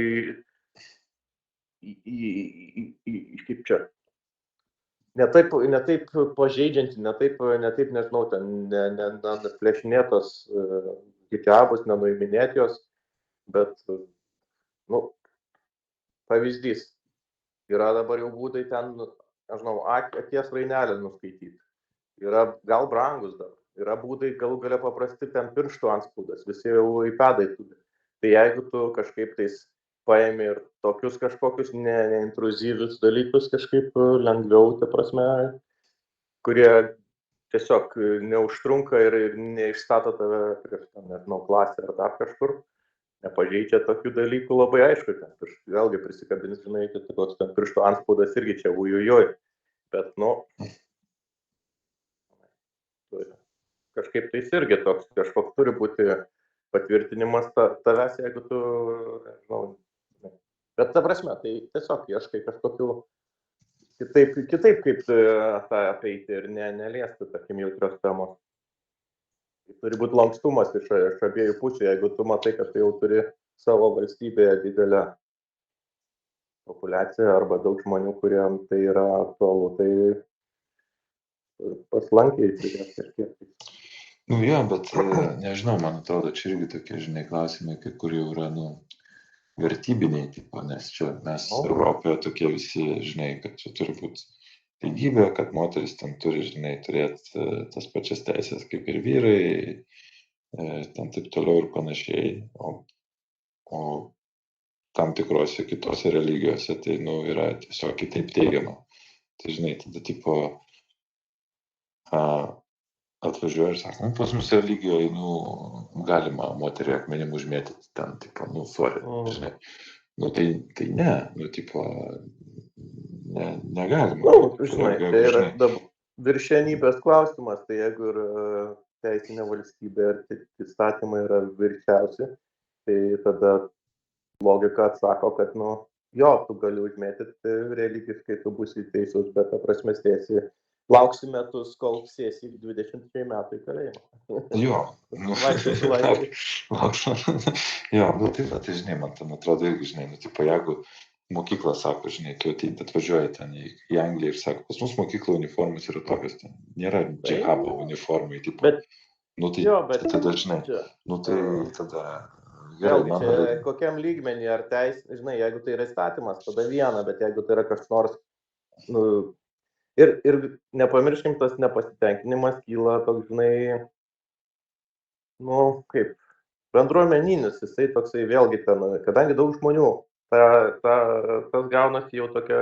kaip čia, ne taip pažeidžianti, ne taip, nežinau, ten neplėšinėtos hijabus, nenuiminėti jos, bet, pavyzdys, yra dabar jau būdai ten, nežinau, akies rainelį nuskaityti, yra gal brangus dar, yra būdai galų gale paprasti ten pirštų antspaudas, visi jau iPadai turi. Tai jeigu tu kažkaip tais paėmė ir tokius kažkokius neintruzyvius dalykus kažkaip lengviau, ta prasme, kurie tiesiog neužtrunka ir neišstato tave prieš, nežinau, klasę ar dar kažkur, nepažeidžia tokių dalykų labai aišku, vėlgi prisikabins, žinai, toks ten pirštų antspaudas irgi čia ujujoj, bet, kažkaip tais irgi toks, kažkoks turi būti patvirtinimas tavęs, jeigu tu, nežinau, bet ta prasme, tai tiesiog ieškai kažkokių kitaip kaip tą apeiti ir neliesti, tarkim, jautrios temos. Tai turi būti lankstumas iš abiejų pusių, jeigu tu matai, kad tai jau turi savo valstybėje didelę populiaciją arba daug žmonių, kuriem tai yra aktualu, tai paslankiai turės kažkiek. Jo, bet nežinau, man atrodo, čia irgi tokie, žinai, klausimai, kai kur jau yra, vertybiniai, tipo, nes čia mes Europoje tokie visi, žinai, kad čia turi būti lygybė, kad moteris ten turi, žinai, turėti tas pačias teisės kaip ir vyrai, ten taip toliau ir panašiai, o tam tikrose kitose religijose tai, yra tiesiog kitaip teigiama. Tai, žinai, tada, tipo, atvažiuoja ir sako, pas mus religijoje, galima moterį akmenim užmėtyti ten, tipo, sorry, žinai. Tai ne, tipo, negalima. Žinai, tai yra viršenybės klausimas, tai jeigu ir teisinė valstybė ir įstatymai yra viršiausi, tai tada logika atsako, kad, jo, tu gali užmėtyti religiškai, tu būsi teisus, bet ta prasme stėsi. Lauksi metus, kol sėsi 20 metų į kalėjimą. Jo. Jo, tai žinai, man ten atrodo irgi, žinai, tipo, jeigu mokykla sako, žinai, tu atvažiuoji ten į Angliją ir sako, pas mus mokykla uniformos yra tokios, ten nėra džihabo uniformai, tipo. Tai tada, žinai, tai tada... Vėlgi, čia kokiam lygmenį ar žinai, jeigu tai yra įstatymas, tada viena, bet jeigu tai yra kažkas nors, ir nepamirškim, tas nepasitenkinimas kyla toks, žinai, kaip bendruomeninis, jisai toksai vėlgi ten, kadangi daug žmonių, tas gaunasi jau tokia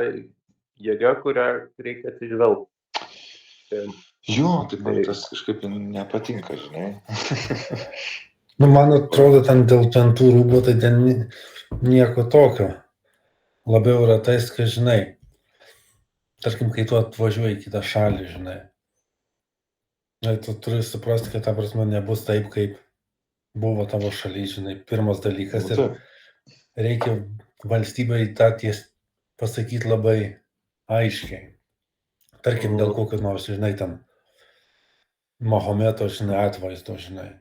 jėga, kurią reikia atsižvelgti. Jo, tai man tas kažkaip nepatinka, žinai. Man atrodo, ten dėl tų rūbų, tai ten nieko tokio. Labiau yra tais, kad, žinai, tarkim, kai tu atvažiuoji į kitą šalį, žinai, Tu turi suprasti, kad ta prasme nebus taip, kaip buvo tavo šaly, žinai, pirmas dalykas ir taip. reikia valstybei tą pasakyti labai aiškiai. Tarkim, dėl kokio nors, žinai, ten Mahometo, žinai, atvaizdo, žinai,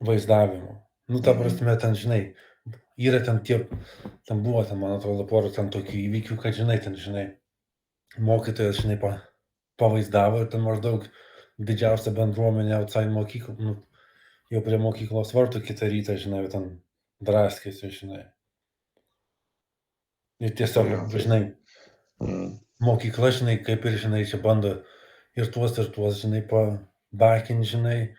vaizdavimo. Ta prasme, ten, žinai, yra ten ten buvo, ten, man atrodo, porą ten tokių įvykių, kad, žinai, ten, žinai, mokytojas, žinai, pavaizdavo ir ten maždaug didžiausia bendruomenė outside mokyklų, jau prie mokyklos vartų kitą rytą, žinai, ten draskėsi, žinai. Ir tiesiog, žinai, mokykla, žinai, kaip ir, žinai, čia bando ir tuos, žinai, pabakint, žinai,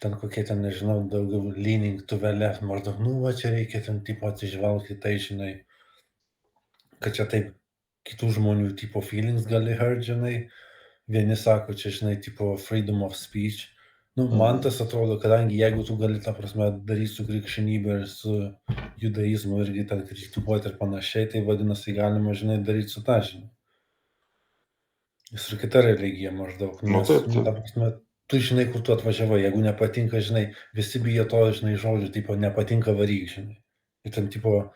ten kokie ten, nežinau, daugiau leaning to the left, maždaug, va čia reikia ten, tipo, atsižvelgti tai, žinai, kad čia taip kitų žmonių, tipo, feelings gali hurt, žinai, vieni sako, čia, žinai, tipo, freedom of speech. Man tas atrodo, kadangi jeigu tu gali, ta prasme, daryti su krikščionybė ir su judaizmu irgi ten kritikuoti ir panašiai, tai vadinasi, galima, žinai, daryti su ta, žinai. Su kita religija maždaug. Nes, ta prasme, tu žinai, kur tu atvažiavai, jeigu nepatinka, žinai, visi bijo to, žinai, žodžių, tipo, nepatinka varyk, žinai. Ir ten, tipo,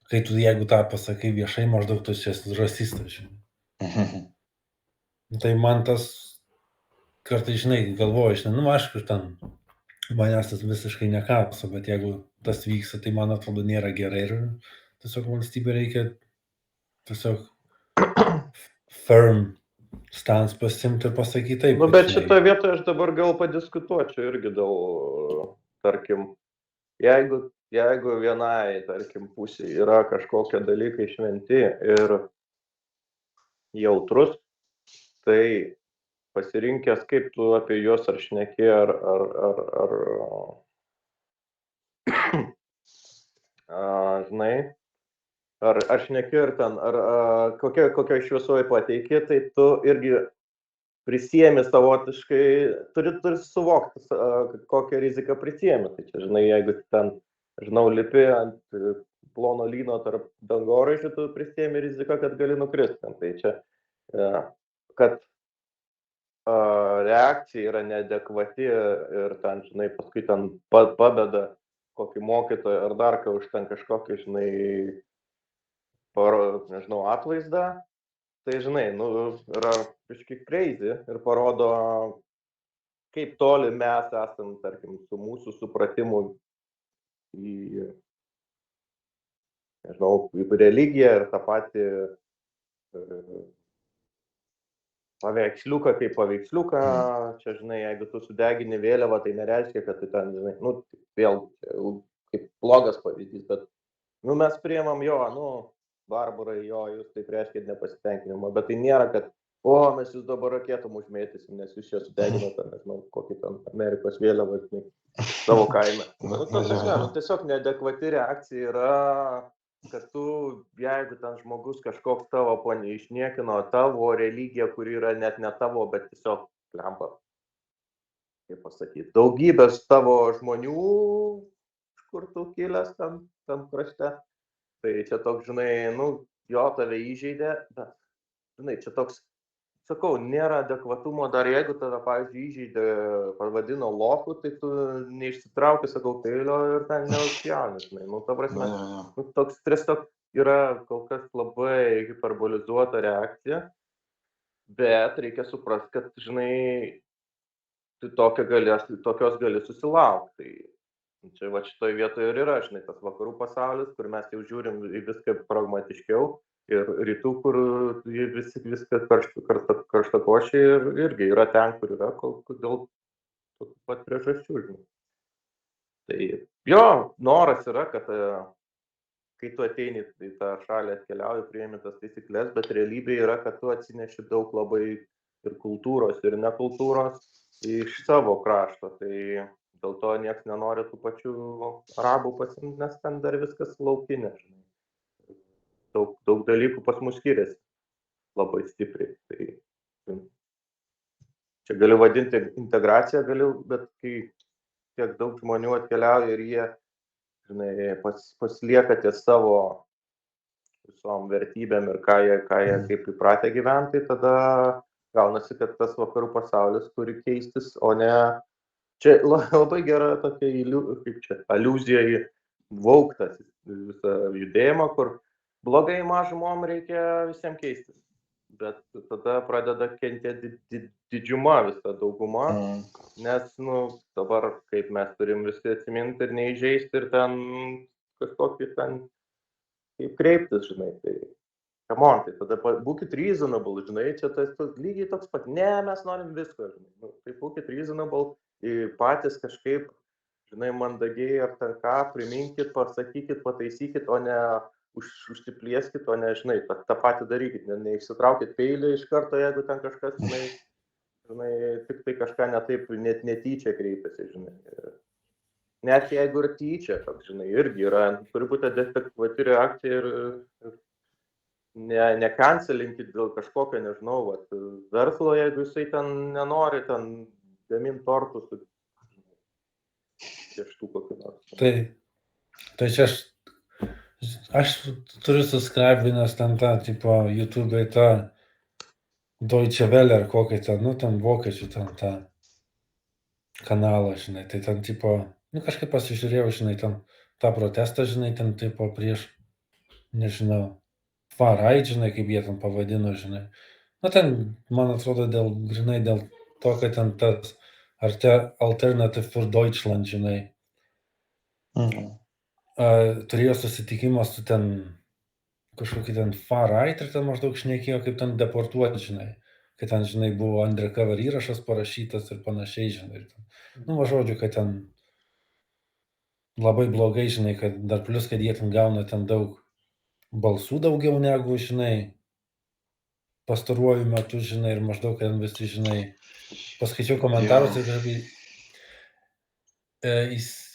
kai tu, jeigu tą pasakai viešai, maždaug tu esi rasistas, žinai. Tai man tas kartais, žinai, galvoju, žinai, aišku, ten manęs tas visiškai nekapso, bet jeigu tas vyksta, tai man atrodo nėra gerai ir tiesiog valstybė reikia tiesiog firm stance pasimti ir pasakyti taip. Bet šitoje vietoje aš dabar gal padiskutuočiau irgi dėl, tarkim, jeigu vienai, tarkim, pusė yra kažkokie dalykai šventi ir jautrus, tai pasirinkęs, kaip tu apie juos ar šneki, žinai, ar šneki, ar ten, ar kokia šviesoje pateikė, tai tu irgi prisiemi savotiškai, turi suvokti, kokią riziką prisiemi. Tai čia, žinai, jeigu ten, žinau, lipi ant plono lyno tarp dangoraižių, tu prisiemi riziką, kad gali nukristi. Tai čia, kad reakcija yra neadekvati ir ten, žinai, paskui ten pabeda kokį mokytoją ar dar ką už ten kažkokį, žinai, nežinau, atvaizdą, tai, žinai, yra kažkiek crazy ir parodo, kaip toli mes esam, tarkim, su mūsų supratimu į, nežinau, į religiją ir tą patį paveiksliuką kaip paveiksliuką, čia, žinai, jeigu tu sudegini vėliavą, tai nereiškia, kad tu ten, žinai, vėl kaip blogas pavyzdys, bet, mes priimam jo, barbarai, jo, jūs taip reiškia nepasitenkinimą, bet tai nėra, kad, mes jūs dabar raketom užmėtysim, nes jūs čia sudeginate, nežinau, kokį ten Amerikos vėliavą, žinai, savo kaime. Tiesiog neadekvati reakcija yra, kad tu, jeigu ten žmogus kažkoks tavo išniekino tavo religiją, kuri yra net ne tavo, bet tiesiog lempa, kaip pasakyti, daugybės tavo žmonių, kur tu kilęs tam krašte, tai čia toks, žinai, jo tave įžeidė, bet, žinai, čia toks, sakau, nėra adekvatumo, dar jeigu tave, pavyzdžiui, įžeidė, pavadino lopu, tai tu neišsitrauki, sakau, peilio ir ten neužpjauni, žinai, ta prasme, toks tiesiog yra kol kas labai hiperbolizuota reakcija, bet reikia suprasti, kad, žinai, tu tokios gali susilaukti. Tai čia va šitoje vietoje ir yra, žinai, tas vakarų pasaulis, kur mes jau žiūrim į viską pragmatiškiau, ir rytų, kur viskas karštakošiai ir irgi yra ten, kur yra, dėl tokių pat priežasčių, žinai. Tai jo, noras yra, kad kai tu ateini į tą šalį, atkeliauji, priimi tas taisyklės, bet realybė yra, kad tu atsineši daug labai ir kultūros, ir nekultūros iš savo krašto. Tai dėl to niekas nenori tų pačių arabų pasimti, nes ten dar viskas laukinė, žinai. Daug dalykų pas mus skiriasi labai stipriai. Tai čia galiu vadinti integraciją, bet kai tiek daug žmonių atkeliauja ir jie, žinai, pasilieka ties savo visom vertybėm ir ką jie kaip įpratę gyventi, tada gaunasi, kad tas vakarų pasaulis turi keistis, o ne... Čia labai gera tokia aliuzija į vauktas visą judėjimą, kur blogai mažumom reikia visiems keistis. Bet tada pradeda kentėti didžiuma, visa dauguma, nes, dabar kaip mes turim visi atsiminti ir neįžeisti ir ten kažkokį ten kaip kreiptis, žinai, tai come on, tai tada būkit reasonable, žinai, čia tas lygiai toks pat, ne, mes norim visko, žinai, tai būkit reasonable, patys kažkaip, žinai, mandagiai ar ten ką, priminkit, pasakykit, pataisykit, o ne užsiplieskit, o ne, žinai, tą patį darykit, neišsitraukit peilį iš karto, jeigu ten kažkas, žinai, tik tai kažką ne taip, net netyčia kreipiasi, žinai. Net jeigu ir tyčia, kad, žinai, irgi yra, turi būti adekvati reakcija ir nekancelinkit dėl kažkokio, nežinau, verslo, jeigu jisai ten nenori, ten gamint tortus, pieštų kokį nors. Tai čia aš turiu subscribinęs ten tą, tipo, YouTube'ai tą Deutsche Welle ar kokį ten, ten vokiečių ten tą kanalą, žinai, tai ten, tipo, kažkaip pasižiūrėjau, žinai, ten tą protestą, žinai, ten, tipo, prieš, nežinau, far-right, žinai, kaip jie ten pavadino, žinai. Ten, man atrodo, grinai dėl to, kad ten tas, ar te Alternative für Deutschland, žinai, turėjo susitikimą su ten kažkokį ten far-right ir ten maždaug šnekėjo, kaip ten deportuoti, žinai, kad ten, žinai, buvo undercover įrašas parašytas ir panašiai, žinai, ir ten, žodžiu, kad ten labai blogai, žinai, kad dar plus, kad jie ten gauna ten daug balsų daugiau negu, žinai, pastaruoju metu, žinai, ir maždaug ten visi, žinai, paskaičiau komentarus ir kažkaip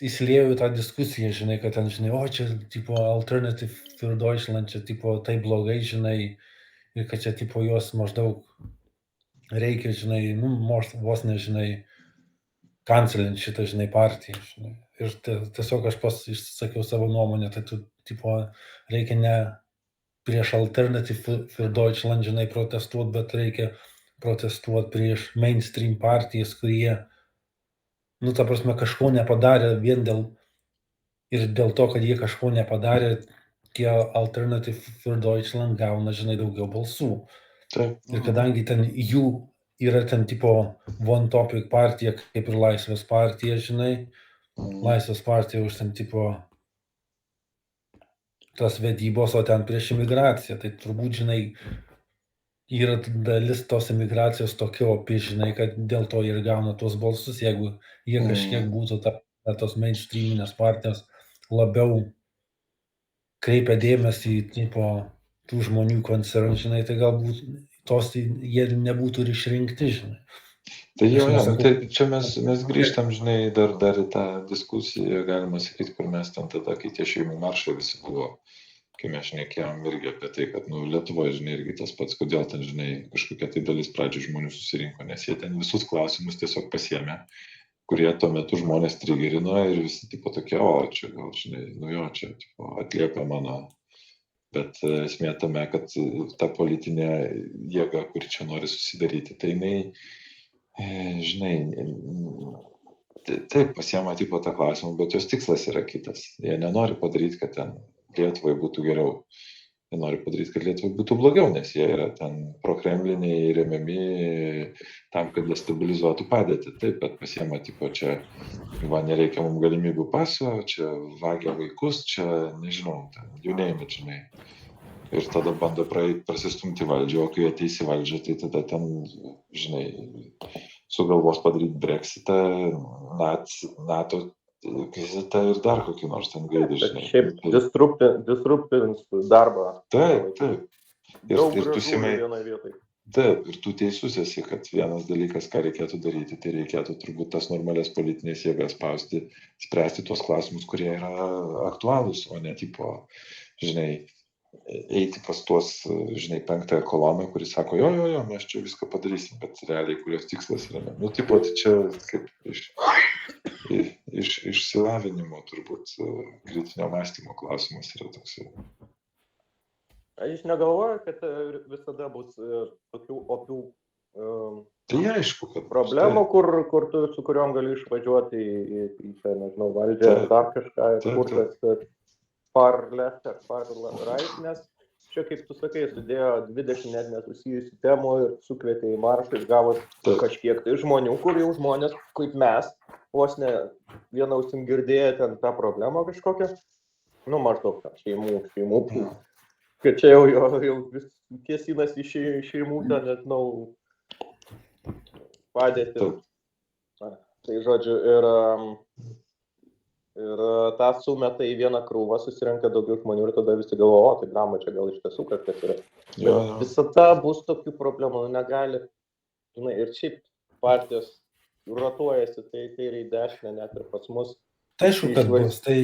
įsiliejau į tą diskusiją, žinai, kad ten, žinai, čia, tipo, Alternative für Deutschland, čia, tipo, tai blogai, žinai, ir kad čia, tipo, jos maždaug reikia, žinai, vos nežinai, kancelint šitą, žinai, partiją, žinai. Ir tiesiog aš išsakiau savo nuomonę, tai tu, tipo, reikia ne prieš Alternative für Deutschland, žinai, protestuoti, bet reikia protestuoti prieš mainstream partijas, kurie ta prasme, kažko nepadarė vien dėl to, kad jie kažko nepadarė, tie Alternative für Deutschland gauna, žinai, daugiau balsų. Taip. Ir kadangi ten jų yra ten tipo One Topic partija, kaip ir Laisvės partija, žinai, Laisvės partija už ten tipo tas vedybos, o ten prieš imigraciją, tai turbūt, žinai, yra dalis tos imigracijos tokia opi, žinai, kad dėl to ir gauna tuos balsus, jeigu jie kažkiek būtų tos mainstreaminės partijos labiau kreipia dėmesį į tipo tų žmonių koncernų, žinai, tai galbūt jie nebūtų ir išrinkti, žinai. Tai tai čia mes grįžtam, žinai, dar į tą diskusiją, galima sakyti, kur mes ten tada, kai tie šeimų maršai visi buvo, kai mes šnekėjom irgi apie tai, kad, Lietuvoje, žinai, irgi tas pats, kodėl ten, žinai, kažkokia tai dalis pradžių žmonių susirinko, nes jie ten visus klausimus tiesiog pasiėmė, kurie tuo metu žmonės trigerino ir visi tipo tokie, čia gal, žinai, čia tipo, atliepia mano. Bet esmė tame, kad ta politinė jėga, kuri čia nori susidaryti, tai jinai, žinai, taip pasiema tipo tą klausimą, bet jos tikslas yra kitas. Jie nenori padaryti, kad ten Lietuvai būtų geriau. Jie nori padaryti, kad Lietuvai būtų blogiau, nes jie yra ten prokremliniai remiami tam, kad destabilizuotų padėtį. Taip, bet pasiema tipo čia, nereikia mums galimybių paso, čia vagia vaikus, čia, nežinau, jų neimė, žinai. Ir tada bando prasistumti valdžią, o kai ateisi valdžią, tai tada ten, žinai, sugalvos padaryti Brexitą, NATO vizitą ir dar kokį nors ten gaidį, žinai. Šiaip disruptins darbą. Taip. Daug gražų vienai vietai. Taip, ir tu teisus esi, kad vienas dalykas, ką reikėtų daryti, tai reikėtų turbūt tas normalias politinės jėgas spausti, spręsti tuos klausimus, kurie yra aktualūs, o ne tipo, žinai, eiti pas tuos, žinai, penktąją koloną, kuris sako, jo, mes čia viską padarysim, bet realiai, kurios tikslas yra. Tipo, tai čia kaip iš išsilavinimo turbūt kritinio mąstymo klausimas yra toks. Aš negalvoju, kad visada bus tokių opių Tai aišku, kad... Problemų, kur tu su kuriuom gali išvažiuoti į nežinau, valdžią ar dar kažką, ir kur tas parleft ar parrait, nes čia, kaip tu sakai, sudėjo 20 net nesusijusių temų ir sukvietė į maršą ir gavo kažkiek tai žmonių, kur jau žmonės, kaip mes, vos ne vieną ausim girdėję ten tą problemą kažkokią, nu maždaug ten šeimų, kad čia jau vis kėsinas į šeimų ten, nežinau, padėti. Tai žodžiu, ir tą sumeta į vieną krūvą, susirenka daugiau žmonių ir tada visi galvoja, tai blamba, čia gal iš tiesų kažkas yra. Visada bus tokių problemų, negali. Žinai, ir šiaip partijos rotuojasi, tai kairė į dešinę, net ir pas mus. Tai aišku, kad bus, tai...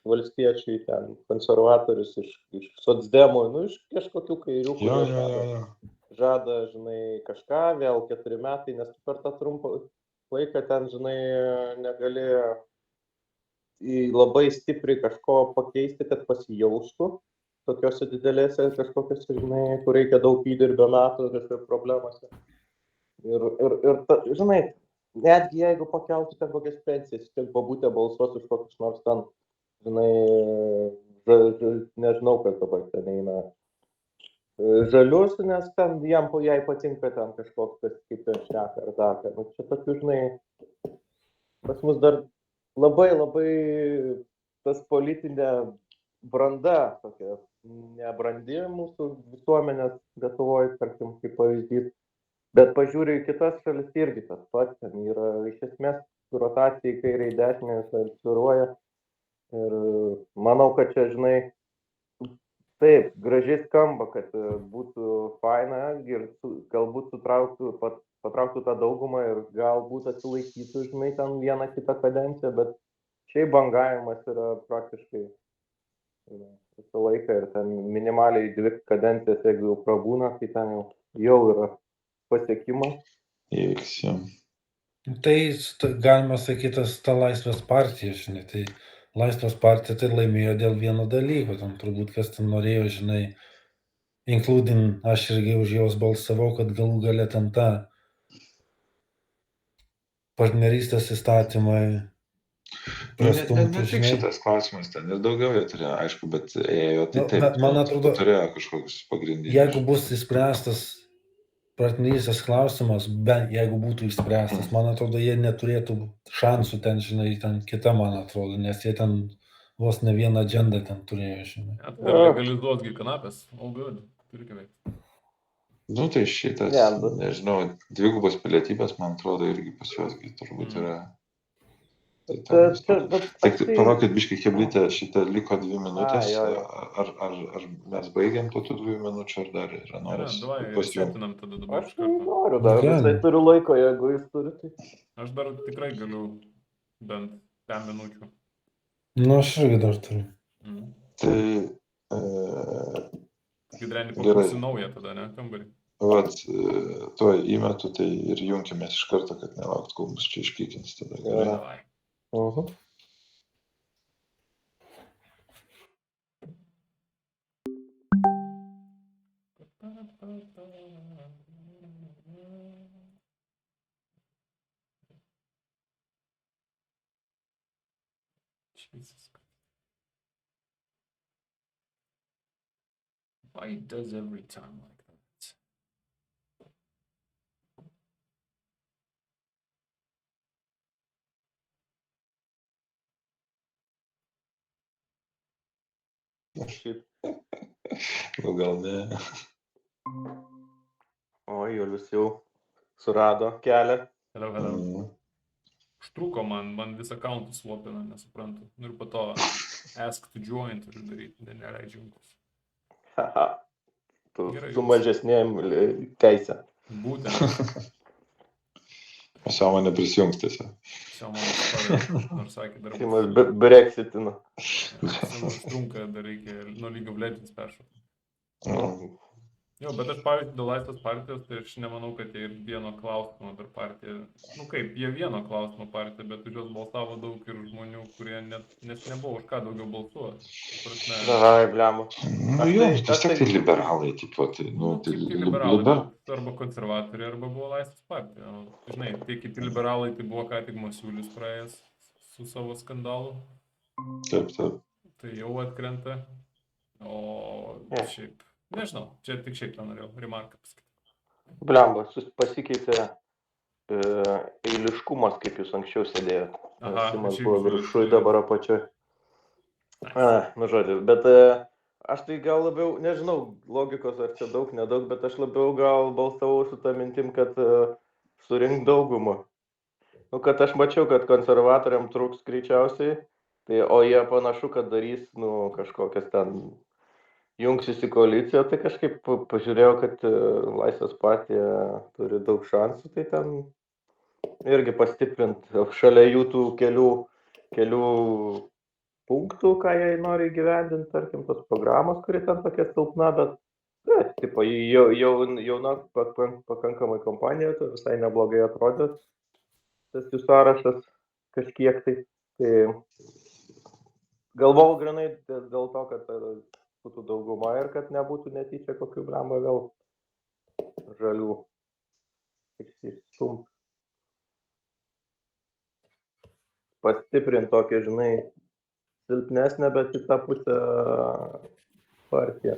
Valstiečiai, ten, konservatorius, iš socdemų, nu, iš kažkokių kairių, žada, žinai, kažką, vėl 4 metai, nes per tą trumpą laiką ten, žinai, negali labai stipriai kažko pakeisti, kad pasijaustų tokiuose didelėse kažkokiuose, žinai, kur reikia daug įdirbio metų ir problemose. Ir žinai, netgi jeigu pakeltų ten kokias pensijas, tiek babutė balsuos už kokius nors ten, žinai, nežinau, kas dabar ten eina žalius, nes ten jai patinka ten kažkoks, kaip ten šneka ar dar. Nu, čia tokių, žinai, pas mus dar labai tas politinė branda, tokia nebrandi mūsų visuomenės Lietuvoje, tarkim, kaip pavyzdys. Bet pažiūrė į kitas šalis irgi tas pats, ten yra iš esmės rotacija į kairę į dešinę sviruoja. Ir manau, kad čia, žinai, taip, gražiai skamba, kad būtų faina ir galbūt patrauktų tą daugumą ir galbūt atsilaikytų, žinai, ten vieną kitą kadenciją, bet šiaip bangavimas yra praktiškai visą laiką ir ten minimaliai 2 kadencijas, jeigu jau prabūna, tai ten jau yra pasiekimas. Įvyks, jau. Tai galima sakyti, ta Laisvės partija, žinai, tai Laisvės partija tai laimėjo dėl vieno dalyko, ten turbūt kas ten norėjo, žinai, including, aš irgi už jos balsavau, kad galų gale ten tą partnerystės įstatymai prastumtų, ne tik šitas klausimas, ten ir daugiau jie turėjo, aišku, bet ėjo tai taip, man atrodo, turėjo kažkokius pagrindinius. Jeigu bus įspręstas partnerystės klausimas, bent jeigu būtų išspręstas, man atrodo, jie neturėtų šansų ten, žinai, ten kita, man atrodo, nes jie ten vos ne vieną agendą ten turėjo, žinai. Ir legalizuotgi kanapės, all good, turi veikti. Nu, tai šitas, nežinau, 2 pilietybės, man atrodo, irgi pas juosgi turbūt yra. Tik palaukit, biškai Cheblytė, šitą liko 2 minutės, ar mes baigiam po tų 2 minučių, ar dar yra noras pasijuntinam tada dabar iš karto. Aš noriu dar, visai turiu laiko, jeigu jis turi, tai... Aš dar tikrai galiu bent 5 minučių. Nu, aš irgi dar turiu. Tai... Gidrenį paklausi naują tada, ne, kambarį? Vat, tuo įmetu, tai ir junkimės iš karto, kad nelaukt, kol mus čia iškykins tada. Gerai. Jesus. Why it does every time like that? Gal ne. O, Julius jau surado kelią. Hello. Užtruko man visą accountą slopina, nesuprantu. Ir po to ask to join turiu daryti, neleidžiu jungtis. Haha, tu su mažesnėm teisė. Būtent. Savo neprisijungs tiesiog. Savo istorija, nors sakė dar... Simas brexitina. Simas trunka, dar reikia nuo League of Legends peršokti. Jo, bet aš, pavyzdžiui, dėl Laisvės partijos, tai aš nemanau, kad jie ir vieno klausimo dar partija. Nu kaip, jie vieno klausimo partija, bet už juos balsavo daug ir žmonių, kurie nes nebuvo už ką daugiau balsuoti. Prasme, Ai, blemba. Nu jo, vis tiek tai liberalai, tipo, tai, nu, tai kaip tai liberalai, liber... bet arba konservatoriai, arba buvo Laisvės partija. O, žinai, tie kiti liberalai, tai buvo ką tik Masiulis praėjęs su savo skandalu. Taip. Tai jau atkrenta. O šiaip, nežinau, čia tik šiaip tą norėjau remarką pasakyti. Blemba, pasikeitė eiliškumas, kaip jūs anksčiau sėdėjote. Aha, Simas aš irgi buvo žiūriu, viršui, tai- dabar apačioj. Nu žodžiu, bet aš tai gal labiau, nežinau, logikos ar čia daug, nedaug, bet aš labiau gal balsavau su tą mintim, kad surink daugumą. Nu, kad aš mačiau, kad konservatoriam trūks greičiausiai, tai, o jie panašu, kad darys, nu, kažkokias ten jungsis į koaliciją, tai kažkaip pažiūrėjau, kad Laisvės partija turi daug šansų, tai ten irgi pastiprint šalia jų tų kelių punktų, ką jie nori įgyvendinti, tarkim, tos programos, kuri ten tokia silpna, bet tipo, jauna pakankamai kompanija, tai visai neblogai atrodė tas jų sąrašas kažkiek tai. Tai galvojau grinai dėl to, kad būtų dauguma ir kad nebūtų netyčia kokių blemba vėl žalių išsistumti. Pastiprint tokį, žinai, silpnesnę, bet į tą pusę partiją.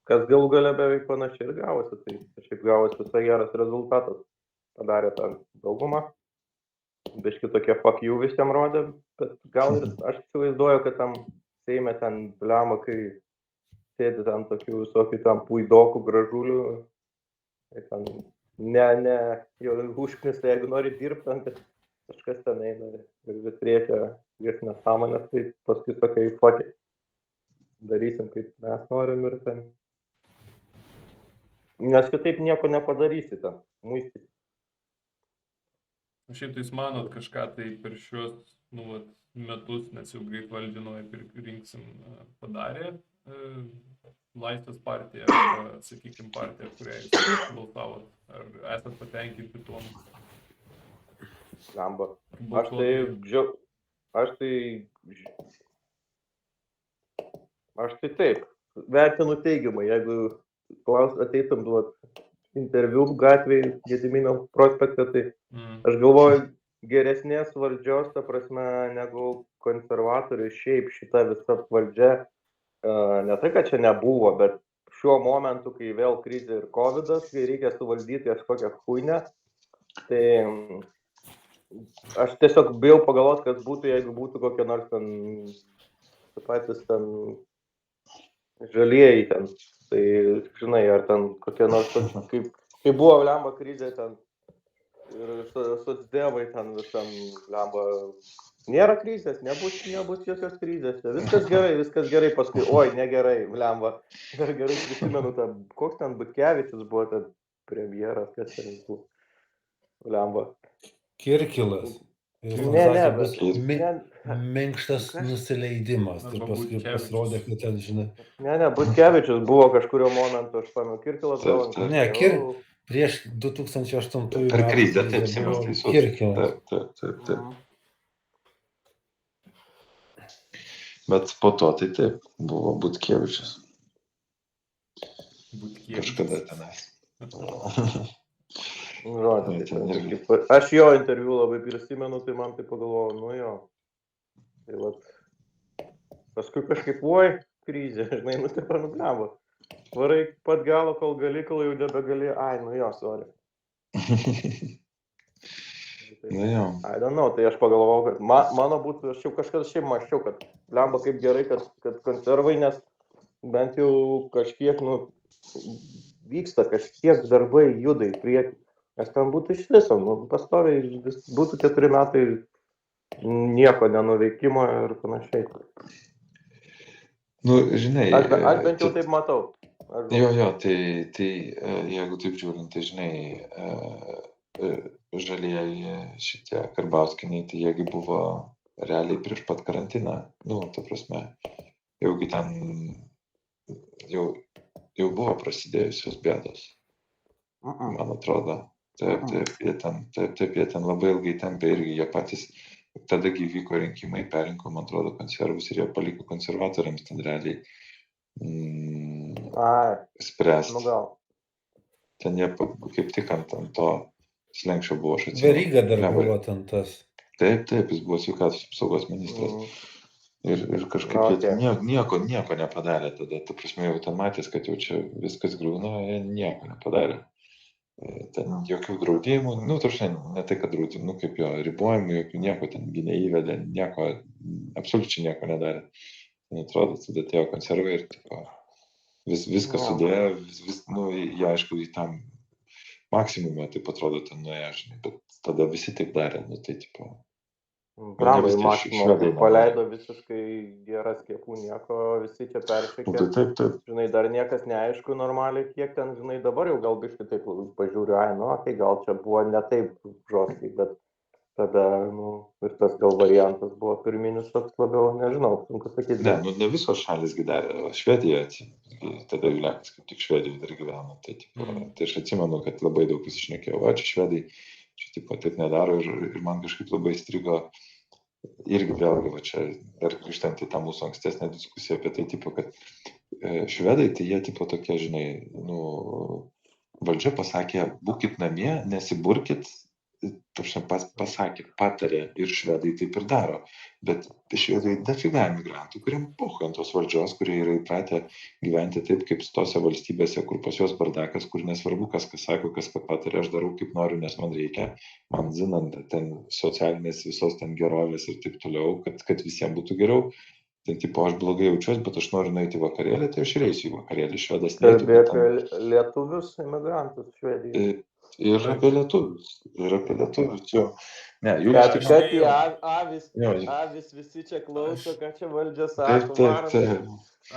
Kas galų gale beveik panašiai ir gavosi, tai kažkaip gavosi visai geras rezultatas. Padarė tą daugumą. Biški tokie fuck you visiems rodė, bet gal ir aš įsivaizduoju, kad tam Seime ten blemą, kai sėdi ten tokių visokių tam puidokų gražulių, tai ten jau užknista, jeigu nori dirbti, kad kažkas ten eina ir vis reikia nesąmonės, tai paskui sakai, fuck it. Darysim, kaip mes norim ir ten. Nes kitaip nieko nepadarysi ten, muistyti. Šiaip tai jūs manot kažką tai per šiuos metus, nes jau greit valdžianoje rinksim, padarė Laisvės partija, arba, sakykime, partija, kurią jūs balsavot, ar esat patenkinti tuom? Lamba. Aš tai taip, vertinu teigiamai, jeigu ateitum duot interviu gatvėje Gedimino prospekte, tai aš galvoju geresnės valdžios, ta prasme, negu konservatorių šiaip šita visa valdžia, ne tai, kad čia nebuvo, bet šiuo momentu, kai vėl krizė ir covidas, kai reikia suvaldyti kažkokią chuinę, tai aš tiesiog bijau pagalvoti, kas būtų, jeigu būtų kokie nors ten patys ten žalieji ten. Tai, žinai, ar ten kokie nors, kaip buvo lemba krizė ten ir socdemai ten visam lemba, nėra krizės, nebus jokios krizės, viskas gerai, paskui, oi, negerai, lemba, dar gerai prisimenu, koks ten Butkevičius buvo ten premjeras, kas ten buvo, lemba. Kirkilas. Minkštas nusileidimas. Ir paskui pasirodė, kad ten, žinai. Ne, Butkevičius buvo kažkurio momentu, aš pamenu, Kirkilas buvo. Ne, prieš 2008 metų. Per krizę, taip, Simas teisus. Kirkilas. Taip. Bet po to tai taip, buvo Butkevičius. Kažkada tenais. Aš jo interviu labai prisimenu, tai man tai pagalvojau, nu jo. Tai vat, paskui kažkaip, oi, krizė, žinai, tai pranubliavo. Varai pat galo, kol gali, kol jau nebegali, ai, nu jo, sorry. Nu jo. I don't know, tai aš pagalvojau, kad mano būtų, aš jau kažkas šiaip maščiau, kad blemba kaip gerai, kad konservai, nes bent jau kažkiek, nu, vyksta, kažkiek darbai juda į priekį. Nes ten būtų iš viso, nu, pastoviai, būtų 4 metai nieko nenuveikimo ir panašiai. Nu, žinai. Aš bent jau taip matau. Jo, tai jeigu taip žiūrint, tai žinai, žalieji šitie Karbauskiniai, tai jiegi buvo realiai prieš pat karantiną. Nu, ta prasme, jaugi ten jau jau buvo prasidėjusios bėdos, man atrodo. Taip, jie ten labai ilgai tempė irgi, jie patys, tada gi vyko rinkimai, perinko, man atrodo, konservus ir jie paliko konservatoriams ten realiai spręsti. Gal. Ten jie kaip tik ant to slenkščio buvo, aš atsimenu. Veryga dar buvo ten tas. Taip, jis buvo sveikatos apsaugos ministras. Ir kažkaip jie nieko nepadarė tada. Ta prasme, jau ten matės, kad jau čia viskas griūna, jie nieko nepadarė. Ten jokių draudimų, tarsi ne tai, kad draudimų, kaip jo ribojimų, jokių nieko ten neįvedė, absoliučiai nieko nedarė. Man atrodo, tada atėjo konservai ir tipo, viską sudėjo, jie aišku į tam maksimumą, taip atrodo, ten nuėjo, žinai, bet tada visi taip darė, tai tipo. Bramai maksimum paleido visiškai gerą skiepų, nieko, visi čia peršekė. Taip. Žinai, dar niekas neaišku normaliai, kiek ten, žinai, dabar jau gal biškai taip pažiūriu, tai gal čia buvo ne taip žostiai, bet tada, ir tas gal variantas buvo pirminis toks labiau, nežinau, sunku sakyti. Ne visos šalis darė, Švedija, tada Juliakas kaip tik Švedijoje dar gyveno, tai aš atsimenu, kad labai daug visi šnekėjo, čia švedai, čia taip nedaro ir man kažkaip labai strigo irgi vėlgi, čia dar grįžtant į tą mūsų ankstesnę diskusiją apie tai, tipo, kad švedai, tai jie tipo tokie, žinai, valdžia pasakė, būkit namie, nesiburkit, pasakė, patarė ir švedai taip ir daro, bet švedai dafiga emigrantų, kuriem pohu ant tos valdžios, kurie yra įpratę gyventi taip, kaip tose valstybėse, kur pas juos bardakas, kur nesvarbu, kas sako, kas ką patarė, aš darau kaip noriu, nes man reikia, man zinant ten socialinės visos ten gerovės ir taip toliau, kad visiems būtų geriau. Tai tipo, aš blogai jaučiuosi, bet aš noriu nueiti į vakarėlį, tai aš ir eisiu į vakarėlį, švedas neitų. Kalbė apie lietuvius emigrantus Švedijoje. Ir apie lietuvius, jo. Ne, Kad į avis visi čia klauso, ką čia valdžia sako.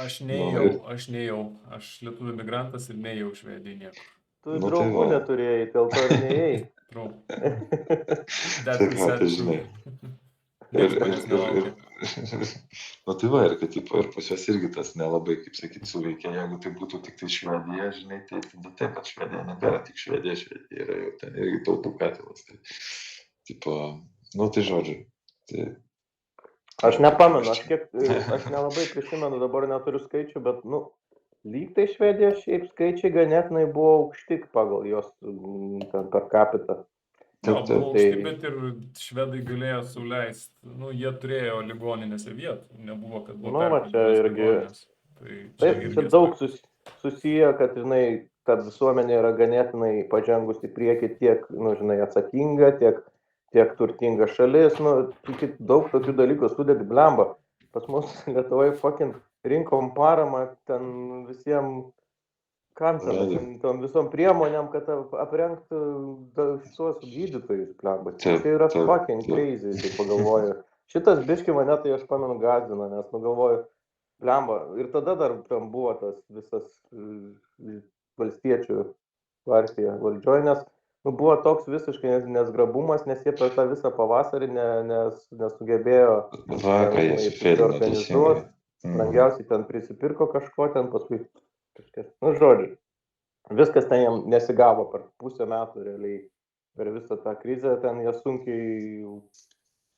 Aš nejau, aš lietuvių emigrantas ir nejau Švedijai niekur. Tu draugų neturėjai, dėl to ir nejai. Taip, tai žinai. Tai va, ir kad ir pas juos irgi tas nelabai, kaip sakyti, suveikia, jeigu tai būtų tik tai Švedija, žinai, tai tada taip, kad Švedija nebėra tik Švedija yra jau ten irgi tautų katilas. Tai žodžiu. Aš nepamenu, aš nelabai prisimenu, dabar neturiu skaičių, bet, lyg tai Švedija šiaip skaičiai ganėtinai buvo aukšti pagal jos per capita. Bet ir švedai galėjo suleisti, jie turėjo ligoninėse vietų, nebuvo, kad buvo perpildytos ligoninės. Taip, čia daug susiję, kad, žinai, kad visuomenė yra ganėtinai pažengusi į priekį tiek, atsakinga, tiek turtinga šalis, daug tokių dalykų sudėti blemba. Pas mus Lietuvoje rinkom paramą ten visiems tom visom priemonėm, kad aprengtų šitos gydytojus, blemba. Tai yra fucking crazy, tai pagalvoju. Šitas biški mane, tai aš pamenu, gąsdino, nes galvoju, blemba. Ir tada dar tam buvo tas visas valstiečių partija valdžioj, nes buvo toks visiškai nesgrabumas, nes jie per tą visą pavasarį nesugebėjo organizuoti. Brangiausiai ten prisipirko kažko, ten paskui žodžiu, viskas ten jam nesigavo per pusę metų realiai, per visą tą krizę, ten jie sunkiai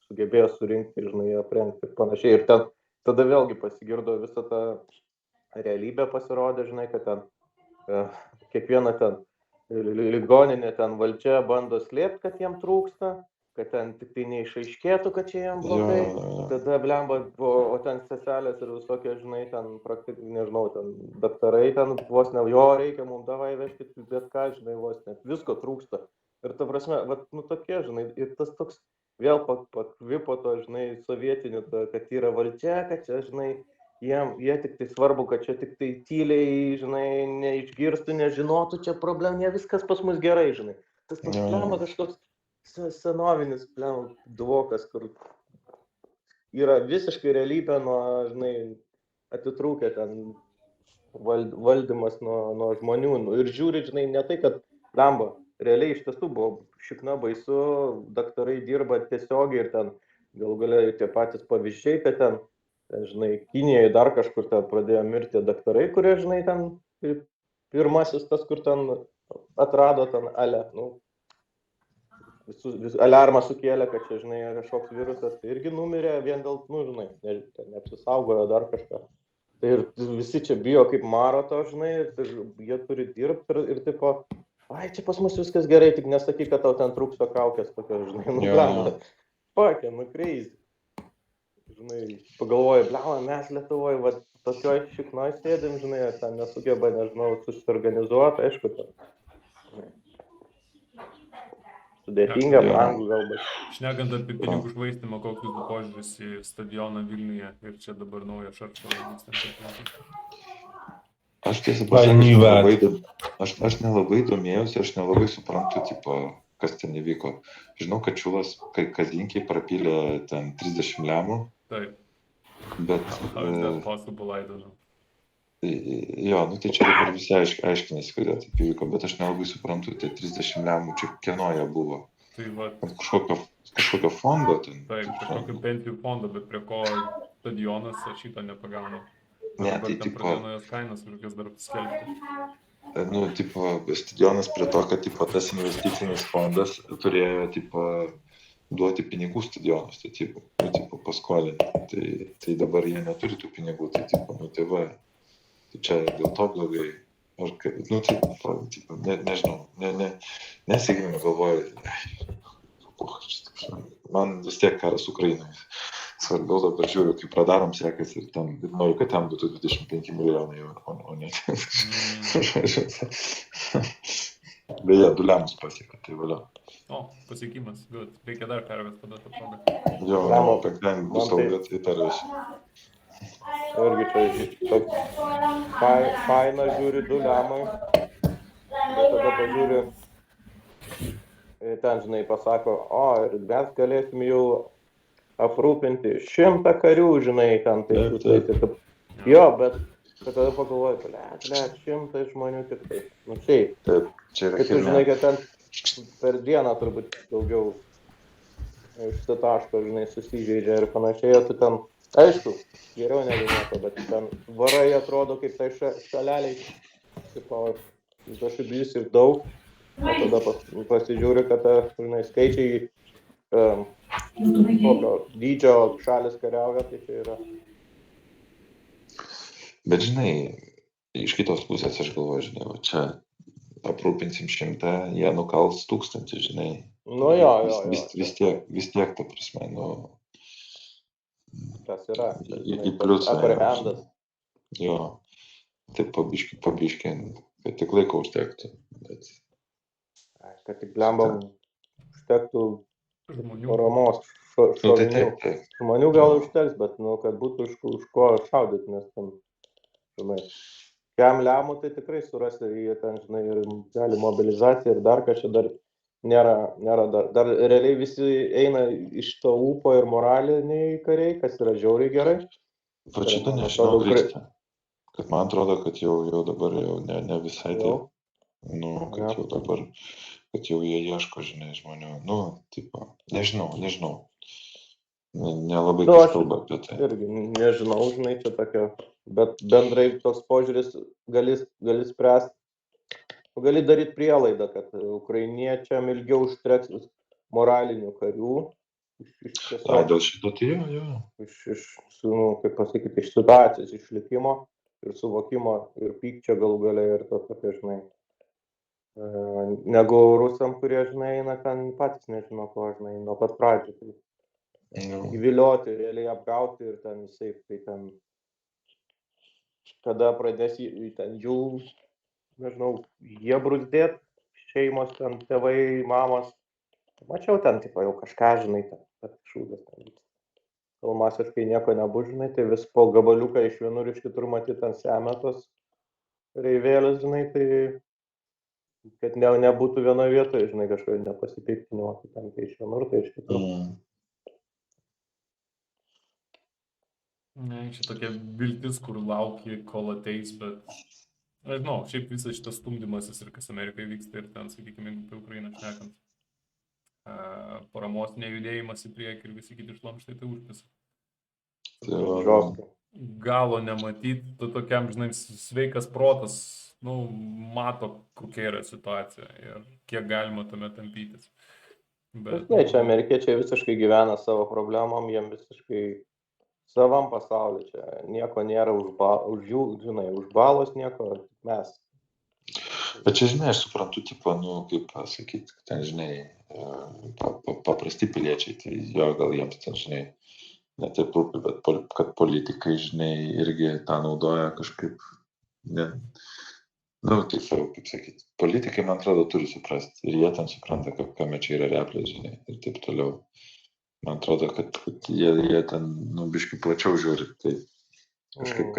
sugebėjo surinkti, žinai, aprengti ir panašiai. Ir ten tada vėlgi pasigirdo visą tą realybę pasirodė, žinai, kad ten kiekviena ten ligoninė ten valdžia bando slėpti, kad jiem trūksta, kad ten tik tai neišaiškėtų, kad čia jiem blogai. Tada blemba, o ten seselės ir visokie, žinai, ten praktiškai, nežinau, ten daktarai, ten vos ne, jo reikia, mums davai vežkit, bet ką, žinai, vos ne, visko trūksta. Ir ta prasme, tokie, žinai, ir tas toks vėl pakvipo to, žinai, sovietinių, kad yra valdžia, kad čia, žinai, jie tik tai svarbu, kad čia tik tai tyliai, žinai, neišgirstų, nežinotų, čia problema, ne viskas pas mus gerai, žinai. Tas problema kažkoks senovinis dvokas, kur yra visiškai realybė nuo, žinai, atitrūkę ten valdymas nuo žmonių. Ir žiūri, žinai, ne tai, kad realiai iš tiesų buvo šikna baisu, daktarai dirba tiesiogiai ir ten galų galia tie patys pavyzdžiai, kad ten, žinai, Kinijoje dar kažkur ten pradėjo mirti daktarai, kurie, žinai, ten pirmasis tas, kur ten atrado ten aliarmą sukėlė, kad čia, žinai, kažkoks virusas, tai irgi numirė vien dėl, žinai, neapsisaugojo dar kažką. Tai ir visi čia bijo kaip marato, žinai, ir jie turi dirbti ir tipo, ai, čia pas mus viskas gerai, tik nesakyk, kad tau ten trūksta kaukės tokios, žinai, blema. Pakė, crazy. Žinai, pagalvoju, blema, mes Lietuvoje, va, tokioj šiknoj sėdim, žinai, ar ten nesugeba, nežinau, susiorganizuoti, aišku, ten. Sudėtinga, brangų galbūt. Šnekant apie pinigų švaistymą, koks jūsų požiūris į stadioną Vilniuje ir čia dabar naują Šarčalą vykstantį. Aš tiesą pasakysiu, aš nelabai domėjausi, aš nelabai suprantu, tipo, kas ten įvyko. Žinau, kad Čiulas Kazinkiai prapylė ten 30 lemų. Taip. Bet... Pasų palaidonu. Jo, tai čia dabar visi aiškinasi, kodėl taip įvyko, bet aš nelabai suprantu, tai 30 lemų čia kieno jie buvo. Tai va. Kažkokio fondo ten. Taip, kažkokio pensijų fondo, bet prie ko stadionas šito nepagauna. Ne, tai tipo... Pradėnuojas kainas, kažkas dar skelbti. Tipo, stadionas prie to, kad tipo, tas investicinis fondas turėjo tipo, duoti pinigų stadionus, tai tipo, paskolinti. Tai dabar jie neturi tų pinigų, tai tipo, tai va, tai čia dėl to blogai. Ar, tipo, nežinau, nesigilinu, galvoju, man vis tiek karas Ukrainoje. Svarbiau dabar žiūriu, kaip radarom sekasi ir tam, noriu, kad tam būtų 25 milijonai, o ne. Beje, 2 lemus pasiekė, tai valia. O, pasiekimas, good. Reikia dar pervės tada tą progą. Jo, penktadienį bus saulė, tai pervėsiu. Irgi čia faina žiūri 2 lemai, bet tada pažiūri, ten, žinai, pasako, ir mes galėsim jau aprūpinti 100 karių, žinai, ten taip. Jo, bet tada pagalvoju, 100 žmonių tik taip. Šiaip. Taip, čia yra tu žinai, kad ten per dieną turbūt daugiau išsitaško, žinai, susižeidžia ir panašiai, tu ten, aišku, geriau negu nieko, bet ten varai atrodo kaip tai šaleliai, tipo, šiblys ir daug, o tada pasižiūri, kad, žinai, skaičiai kokio dydžio šalis kariauja, tai čia yra. Bet žinai, iš kitos pusės aš galvoju, žinai, čia aprūpinsim 100, jie nukals 1000, žinai. Jo. Vis tiek, ta prasme, kas yra? Į pliusą. Aprehendas. Jo, taip pabiški, kad tik laiko užtektų. Bet... Kad tik blembam užtektų paramos šovinių. Tai. Žmonių gal užteks, bet, kad būtų už ko šaudyti, nes ten, žinai, kiam lemų, tai tikrai surasti, jie ten, žinai, ir gali mobilizacija ir dar kažkai dar nėra dar realiai visi eina iš to ūpo ir moraliniai kariai, kas yra žiauriai gerai. Va šitą nežinau, Kristė, kad man atrodo, kad jau dabar jau ne visai taip, kad jau dabar, kad jau jie ieško, žinai, žmonių, tipo, nežinau, nelabai kas kalba apie tai. Irgi nežinau, žinai, čia tokia, bet bendrai toks požiūris gali spręsti, gali daryti prielaidą, kad ukrainiečiam ilgiau užtreks moralinių karių. Dėl šito tai jo. Kaip pasakyti, iš situacijos išlikimo ir suvokimo ir pykčio galų gale ir to tokia, žinai, negu rusam, kurie, žinai, eina ten patys nežino ko, žinai, nuo pat pradžių. Tai įvilioti, realiai apgauti ir ten visai, tai ten, kada pradės ten jų, nežinau, jie bruzdėt, šeimos ten, tėvai, mamos. Mačiau ten, tipo, jau kažką, žinai, ten, šūdas ten. Kol masiškai nieko nebus, žinai, tai vis po gabaliuką iš vienur iš kitur matyti ten semia tos reivėlės, žinai, tai kad nebūtų vienoje vietoje, žinai, kažkokio nepasipiktinimo, tai iš vienur, tai iš kitur. Ne, čia tokia viltis, kur lauki, kol ateis, bet, nežinau, šiaip visas šitas stumdymasis ir kas Amerikai vyksta ir ten, sakykime, apie Ukrainą šnekant, paramos nejudėjimas į priekį ir visi kiti šlamštai tai užpisa. Galo nematyti, tokiam, žinai, sveikas protas mato, kokia yra situacija ir kiek galima tame tampytis. Bet, Žinai, čia amerikiečiai visiškai gyvena savo problemom, jiem visiškai savam pasauliu, čia nieko nėra už jų, žinai, už balos nieko, mes. Bet čia, žinai, aš suprantu, tipo, kaip pasakyti, ten, žinai, paprasti piliečiai, tai jo, gal jiems ten, žinai, netaip rūpi, bet kad politikai, žinai, irgi tą naudoja kažkaip, ne, taip jau, kaip sakyti, politikai, man atrodo, turi suprasti ir jie ten supranta, kame čia yra replės, žinai, ir taip toliau. Man atrodo, kad jie ten, biškai plačiau žiūri, tai kažkaip,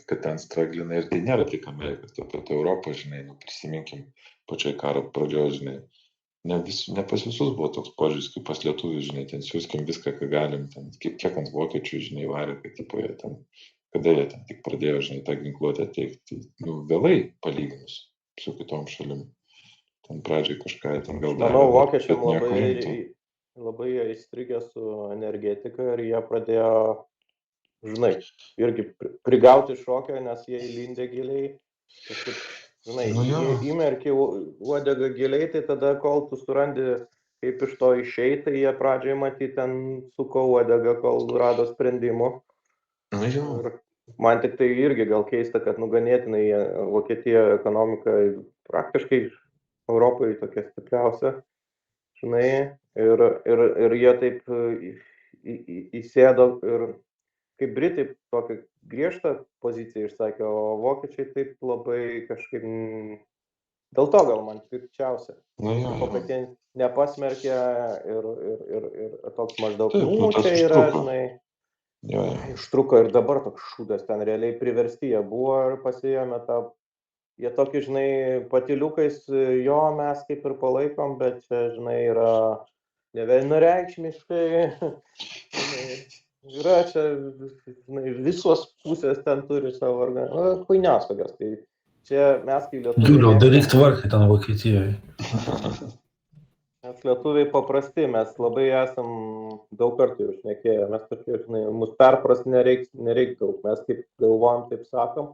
kad ten straglina ir tai nėra tik Amerikos, to pat Europą, žinai, prisiminkim pačioj karo pradžioje, žinai, ne pas visus buvo toks požiūris, kaip pas lietuvius, žinai, ten siūskim viską, ką galim, ten kiek ant vokiečių, žinai, varė, kad tipo jie ten, kada jie ten tik pradėjo, žinai, tą ginkluotę teikti, vėlai palyginus su kitom šalim, ten pradžiai kažką ten gal darė. Manau, vokiečiam labai įstrigė su energetika ir jie pradėjo, žinai, irgi prigauti šokio, nes jie įlindė giliai, kažkaip, žinai, įmerkė uodegą giliai, tai tada, kol tu surandi, kaip iš to išeit, tai jie pradžiai matyti ten suko uodegą, kol rado sprendimų. Ir man tik tai irgi gal keista, kad ganėtinai Vokietija ekonomika praktiškai Europoje tokia stipriausia, žinai, ir jie taip įsėdo ir kaip Britai tokią griežtą poziciją išsakė, o vokiečiai taip labai kažkaip, dėl to gal man pikčiausia, kad jie nepasmerkė ir toks maždaug, čia yra, žinai, ištruko ir dabar toks šūdas, ten realiai priversti jie buvo ir pasiėmė tą, jie tokį, žinai, patyliukais, jo mes kaip ir palaikom, bet čia, žinai, yra nevienareikšmiškai, yra čia, žinai, visos pusės ten turi savo kuinias tokias, tai čia mes kai lietuviai... Giuliau, daryk tvarkai ten Vokietijoje. Mes lietuviai paprasti, mes labai esam daug kartų jau šnekėję, mes tokie, žinai, mus perprasti nereik daug, mes kaip galvojam, taip sakom,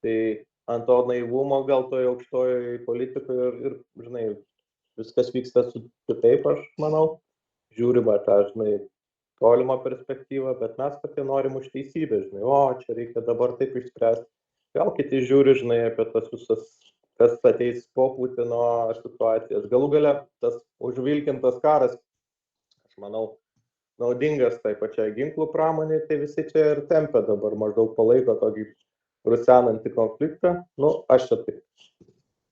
tai ant to naivumo gal toj aukštojoj politikoje ir, žinai, viskas vyksta kitaip, aš manau, žiūrima tą, žinai, tolimą perspektyvą, bet mes tokie norim už teisybę, žinai, čia reikia dabar taip išspręsti, gal kiti žiūri, žinai, apie tas visas, kas ateis po Putino situacijas. Galų gale tas užvilkintas karas, aš manau, naudingas tai pačiai ginklų pramonė, tai visi čia ir tempia dabar, maždaug palaiko tokį rusenantį konfliktą. Aš čia taip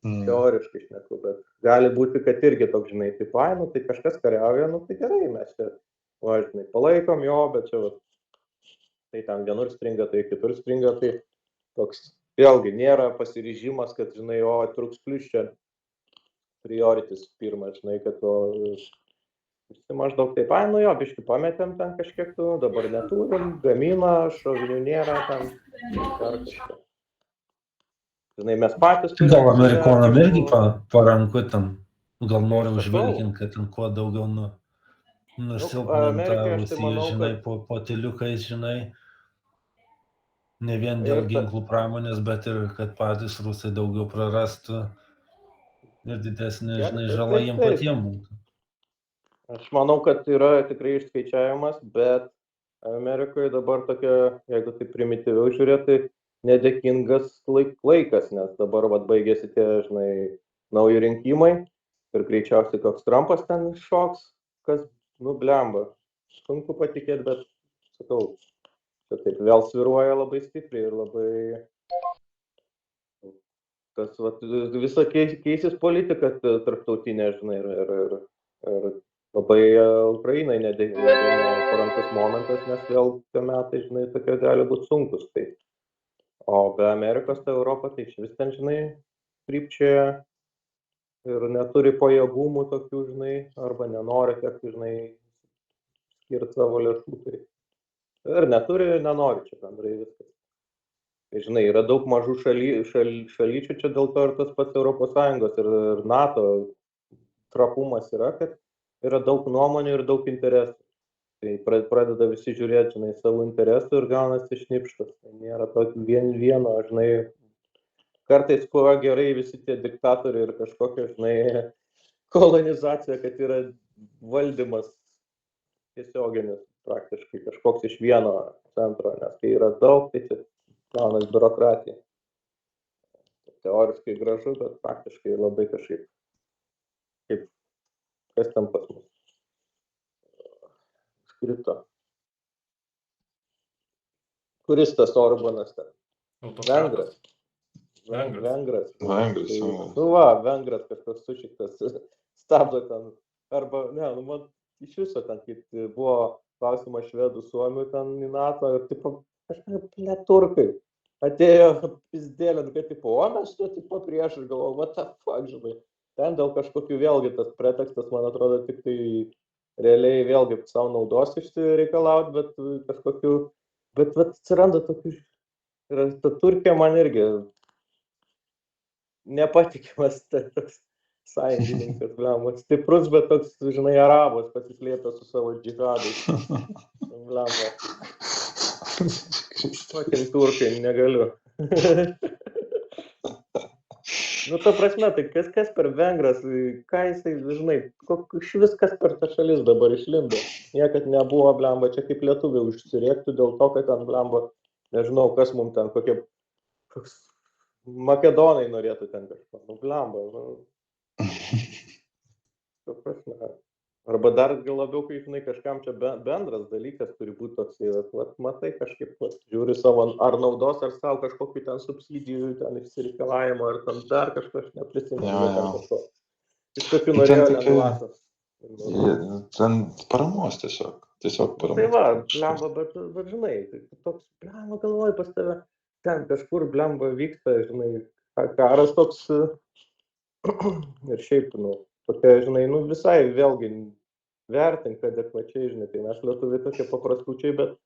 teoriškai šneku, bet gali būti, kad irgi toks, žinai, taip, tai kažkas kariauja, tai gerai, mes čia, žinai, palaikom jo, bet čia, tai ten vienur stringa, tai kitur stringa, tai toks, vėlgi, nėra pasiryžimas, kad, žinai, truks plius čia prioritis pirmas, žinai, kad visi maždaug taip, biškį pametėm ten kažkiek, dabar neturim, gamina, šovinių nėra ten, dar kažkiek. Žinai, mes patys... Gal amerikonam irgi paranku ten, gal nori užvilkinti, kad ten kuo daugiau nusilpninta Rusija, žinai, po tyliukais, žinai. Ne vien dėl ginklų pramonės, bet ir kad patys rusai daugiau prarastų ir didesnė, žinai, žala jiem patiem būtų. Aš manau, kad yra tikrai išskaičiavimas, bet Amerikoje dabar tokia, jeigu tai primityviau žiūrėti, nedėkingas laikas, nes dabar baigėsi tie, žinai, nauji rinkimai ir greičiausiai koks Trumpas ten šoks, kas, blemba. Sunku patikėti, bet sakau, taip vėl sviruoja labai stipriai ir labai tas visa keisis politika tarptautinė, žinai, ir labai Ukrainai neparankus momentas, nes vėl tie metai, žinai, tokie gali būti sunkus. Tai. O be Amerikos ta Europa, tai vis ten, žinai, krypčioje ir neturi pajėgumų tokių, žinai, arba nenori, kiek, žinai, skirti savo lėšų. Tai. Ir neturi, nenori čia bendrai viskas. Tai, žinai, yra daug mažų šalyčių, čia dėl to ir tas pats ES ir NATO trapumas yra, kad yra daug nuomonių ir daug interesų. Tai pradeda visi žiūrėti, žinai, savo interesų ir gaunasi šnipštas. Tai nėra vieno, žinai, kartais kuo gerai visi tie diktatoriai ir kažkokia, žinai, kolonizacija, kad yra valdymas tiesioginis praktiškai kažkoks iš vieno centro, nes kai yra daug, tai čia gaunas biurokratija. Teoriškai gražu, bet praktiškai labai kažkaip, kaip kas ten pas mus skrito. Kuris tas Orbanas ten? Autokratas. Vengras. Vengras, Tai, jo. nu va, Vengras kažkas sušiktas stabdo ten. Arba, ne, nu man iš viso ten, kaip buvo klausimas švedų, suomių ten į NATO ir tipo, kažkaip turkai atėjo pizdėlint, kad tipo, o mes tu tipo prieš ir galvoju, what the fuck, žinai. Ten dėl kažkokių vėlgi tas pretekstas, man atrodo, tik tai realiai vėlgi savo naudos išsireikalauti, bet kažkokių, bet atsiranda tokių, ir ta Turkija man irgi nepatikimas toks sąjungininkas, blemba, stiprus, bet toks, žinai, arabas pasislėpęs su savo džihadais, blemba. Tokiam turkai negaliu. Nu, ta prasme, tai kas per Vengras, ką jisai, žinai, iš viskas per tą šalis dabar išlindo. Niekad nebuvo, blemba, čia kaip lietuviai užsirėktų dėl to, kad ten, blemba, nežinau, kas mums ten, kokie makedonai norėtų ten kažko. Nu, blemba, nu. Ta prasme. Arba dar gal labiau, kai, žinai, kažkam čia bendras dalykas turi būti toks, vat, matai kažkaip, vat, žiūri savo ar naudos, ar savo kažkokių ten subsidijų, ten išsireikalavimo, ar ten dar kažko, aš neprisimenu. Iš tokių norėjo lengvatos. Ten paramos tiesiog paramos. Tai va, blemba, bet žinai, tai toks, blemba, galvoju pas tave, ten kažkur blemba vyksta, žinai, karas toks ir šiaip, nu, tokia, žinai, nu visai vėlgi vertink adekvačiai, žinai, tai mes lietuviai tokie paprastučiai, bet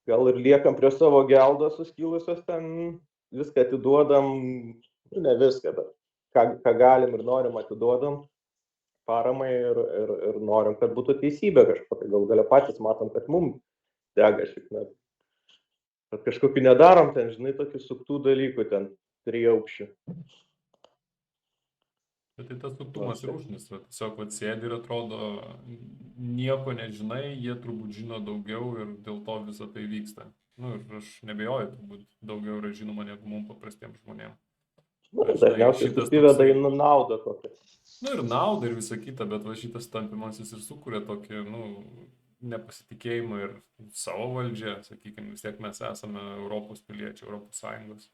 gal ir liekam prie savo geldos suskilusios ten, viską atiduodam, nu ne viską, bet ką galim ir norim atiduodam paramai ir norim, kad būtų teisybė kažkokia, gal galia patys matom, kad mums dega šiek tiek. Bet kažkokių nedarom ten, žinai, tokių suktų dalykų ten, triaukščių. Bet tai tas suktumas ir užnis, tiesiog sėdi ir atrodo, nieko nežinai, jie turbūt žino daugiau ir dėl to visą tai vyksta. Nu ir aš nebejoju, turbūt daugiau yra žinoma negu mums paprastiems žmonėms. Dažniausiai susiveda į naudą kokią. Nu ir naudą ir visą kitą, bet va šitas tampimasis ir sukuria tokį, nu, nepasitikėjimą ir savo valdžią, sakykime, vis tiek mes esame Europos piliečiai, Europos Sąjungos.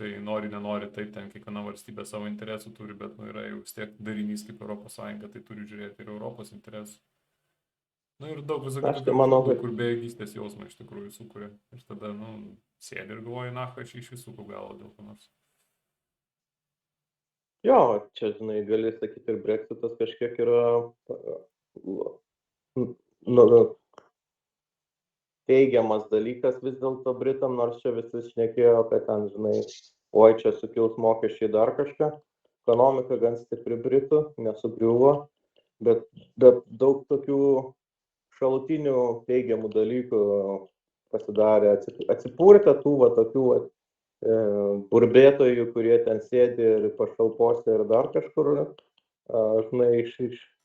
Tai nori, nenori, taip ten kiekviena valstybė savo interesų turi, bet nu, yra jau vis tiek darinys kaip Europos Sąjunga, tai turi žiūrėti ir Europos interesų. Nu ir daug visokio tokių, kur bejėgystės jausmą iš tikrųjų sukuria. Ir tada, nu, sėdi ir galvoji, na, aš iš visų galvo dėl ko nors. Jo, čia, žinai, gali sakyti ir Brexitas kažkiek yra teigiamas dalykas vis dėlto Britam, nors čia visi šnekėjo, kad ten, žinai, oi čia sukils mokesčiai dar kažką. Ekonomika gan stipri Britų, nesugriuvo, bet daug tokių šalutinių teigiamų dalykų pasidarė. Atsipurtė tų va tokių burbėtojų, kurie ten sėdi ir pašalpose ir dar kažkur, žinai,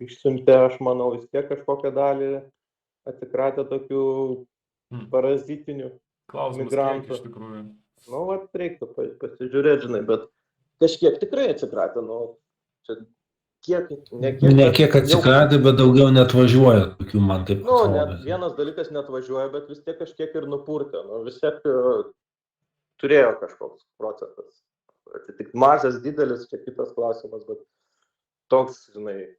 išsiuntė, aš manau, vis tiek kažkokią dalį atsikratė tokių parazitinių migrantų. Iš tikrųjų. Nu, va, reiktų pasižiūrėti, žinai, bet kažkiek tikrai atsikratė, nu, čia ne kiek atsikratė, bet daugiau netvažiuoja, tokių man taip atrodo. Nu, net vienas dalykas netvažiuoja, bet vis tiek kažkiek ir nupurtė, nu, vis tiek turėjo kažkoks procentas. Tik mažas, didelis, čia kitas klausimas, bet toks, žinai,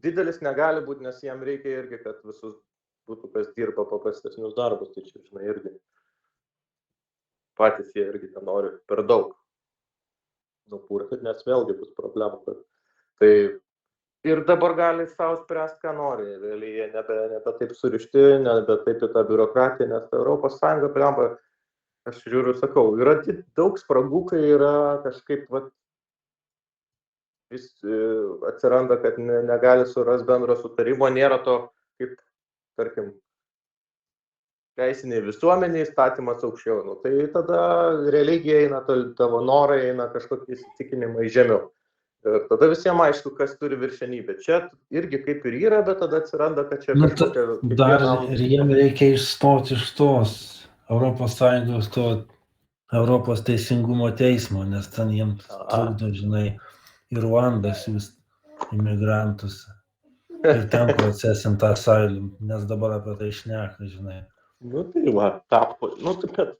didelis negali būti, nes jam reikia irgi, kad visus būtų, kas dirba paprastesnius darbus, tai čia, žinai, irgi patys jie irgi nenori per daug nupurtyti, nes vėlgi bus problemų. Tai ir dabar gali savo spręsti, ką nori, vėliai jie nebe taip surišti, nebe taip į tą biurokratiją, nes Europos Sąjunga, priamba, aš žiūriu, sakau, yra daug spragų, kai yra kažkaip, vat, vis atsiranda, kad negali surasti bendro sutarimo, nėra to, kaip, tarkim, teisiniai visuomeniai, įstatymas aukščiau. Nu, tai tada religija eina, tavo norai eina, kažkokie įsitikinimai žemiau. Ir tada visiems aišku, kas turi viršenybę. Čia irgi kaip ir yra, bet tada atsiranda, kad čia kažkokia... Dar ir jiem reikia išstoti iš tos Europos Sąjungos, to Europos teisingumo teismo, nes ten jiems trukdo, žinai, į Ruandą siųsti imigrantus. Ir ten procesint tą asylum, nes dabar apie tai šneka, žinai. Nu tai va, tapo. Nu tai bet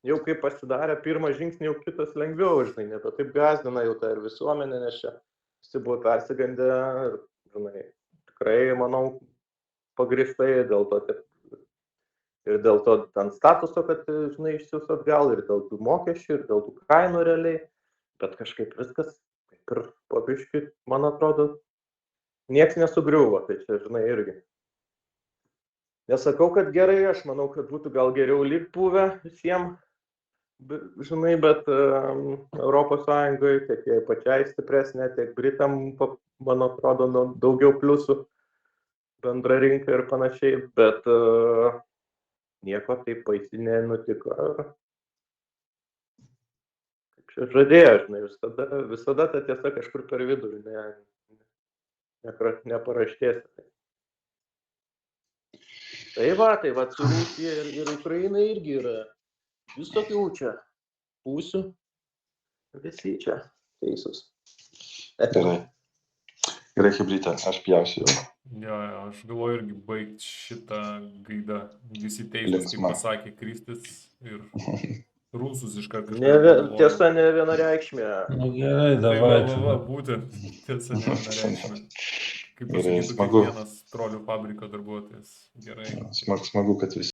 jau kai pasidarė pirmą žingsnį, jau kitas lengviau, žinai, nebe taip gazdina jau tai ir visuomenė, nes čia visi buvo persigandę, ir, žinai, tikrai, manau, pagrįstai dėl to, ir dėl to ten statuso, kad, žinai, išsiųs atgal, ir dėl tų mokesčių, ir dėl tų kainų realiai, bet kažkaip viskas, kaip ir pabiškai, man atrodo, nieks nesugriuvo, tai čia, žinai, irgi. Nesakau, kad gerai, aš manau, kad būtų gal geriau lyg buvę visiems, žinai, bet Europos Sąjungoje, tiek jai pačiai stipresnė, tiek Britam, man atrodo, daugiau pliusų bendra rinka ir panašiai, bet nieko taip baisiai nenutiko. Kaip čia žadėjo, žinai, visada ta tiesa kažkur per vidurį, neparaštėsi. Tai va, su Rusija ir Ukraina irgi yra visokių čia pusių, visi čia teisūs. Gerai. Gerai, Chebryte, aš pjausiu jau. Jo, aš galvoju irgi baigti šitą gaidą. Visi teisūs, kaip pasakė Kristis, ir Rusus iškart kažkaip. Tiesa, ne vienareikšmė. Nu gerai, davai. Va, būtent, tiesa, ne vienareikšmė. Kaip pasakytų kiekvienas trolių fabriko darbuotojas. Gerai. Smagu, kad visi